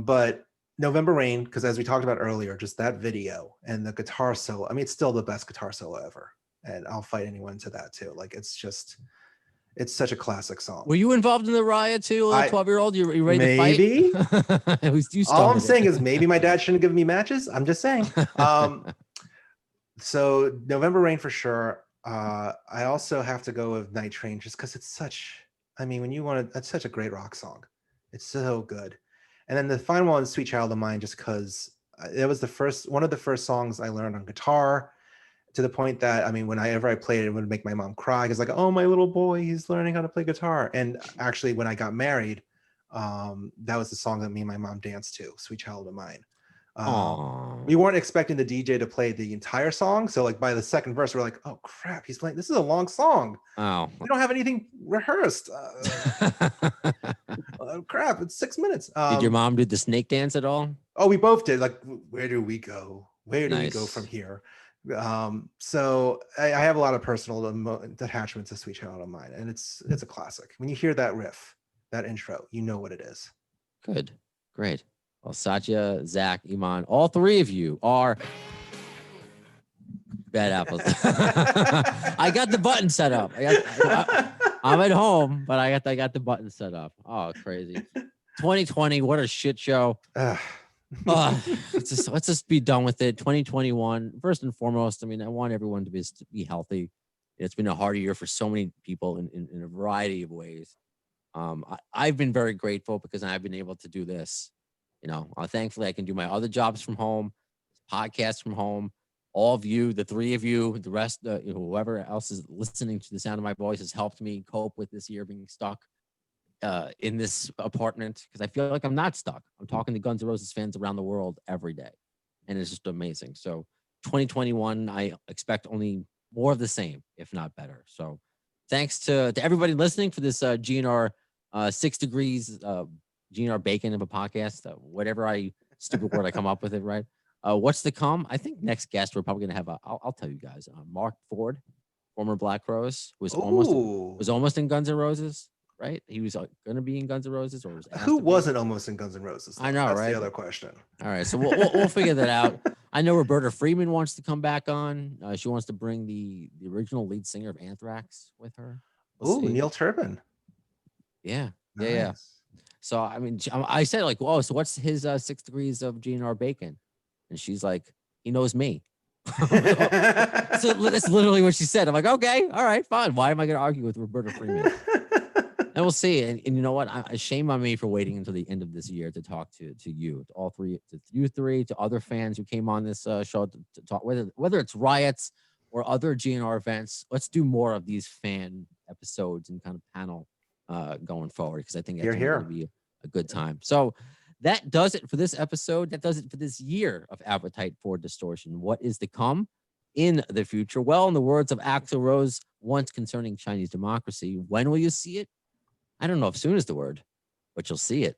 But November Rain, because as we talked about earlier, just that video and the guitar solo. I mean, it's still the best guitar solo ever, and I'll fight anyone to that too. Like it's such a classic song. Were you involved in the riot too? 12-year-old, you ready maybe? to fight? Maybe. All I'm saying is maybe my dad shouldn't give me matches. I'm just saying. So November Rain for sure. I also have to go with Night Train just because it's such. I mean, it's such a great rock song. It's so good. And then the final one, Sweet Child of Mine, just because it was one of the first songs I learned on guitar. To the point that, I mean, whenever I played it, it would make my mom cry. Because like, oh, my little boy, he's learning how to play guitar. And actually, when I got married, that was the song that me and my mom danced to, Sweet Child of Mine. We weren't expecting the DJ to play the entire song. So like by the second verse, we're like, oh, crap, he's playing. This is a long song. Oh. We don't have anything rehearsed. Crap, it's 6 minutes. Did your mom do the snake dance at all? Oh, we both did. Like, where do we go? Where do we go from here? So I have a lot of personal attachments to Sweet Child of Mine, and it's a classic. When you hear that riff, that intro, you know what it is. Good, great. Well, Satya, Zach, Eammon, all 3 of you are bad apples. I got the button set up. I'm at home, but I got the button set up. Oh, crazy! 2020, what a shit show. Let's just be done with it. 2021, first and foremost, I mean, I want everyone to be healthy. It's been a hard year for so many people in a variety of ways. I've been very grateful because I've been able to do this. Thankfully, I can do my other jobs from home, podcasts from home. all of you, the three of you, the rest, whoever else is listening to the sound of my voice has helped me cope with this year being stuck in this apartment, because I feel like I'm not stuck. I'm talking to Guns N' Roses fans around the world every day, and it's just amazing. So 2021, I expect only more of the same, if not better. So thanks to everybody listening for this GNR 6 degrees GNR bacon of a podcast, whatever stupid word I come up with it, right? What's to come? I think next guest we're probably gonna have I'll tell you guys, Mark Ford, former Black Crowes, was almost in Guns N' Roses, right? He was gonna be in Guns N' Roses, or was asked Who to be. wasn't almost in Guns N' Roses? I know, That's right? the other question. All right, so we'll figure that out. I know Roberta Freeman wants to come back on. She wants to bring the original lead singer of Anthrax with her. We'll Neil Turbin. Yeah, nice. yeah. So I mean, I said like, "Oh, so what's his 6 degrees of GNR bacon?" And she's like, "He knows me." So that's literally what she said. I'm like, "Okay, all right, fine. Why am I going to argue with Roberta Freeman?" And we'll see. And you know what? Shame on me for waiting until the end of this year to talk to you, to all three, to you three, to other fans who came on this show to talk, whether it's riots or other GNR events. Let's do more of these fan episodes and kind of panel going forward, because I think that's going to be a good time. So that does it for this episode. That does it for this year of Appetite for Distortion. What is to come in the future? Well, in the words of Axl Rose once concerning Chinese democracy, when will you see it? I don't know if soon is the word, but you'll see it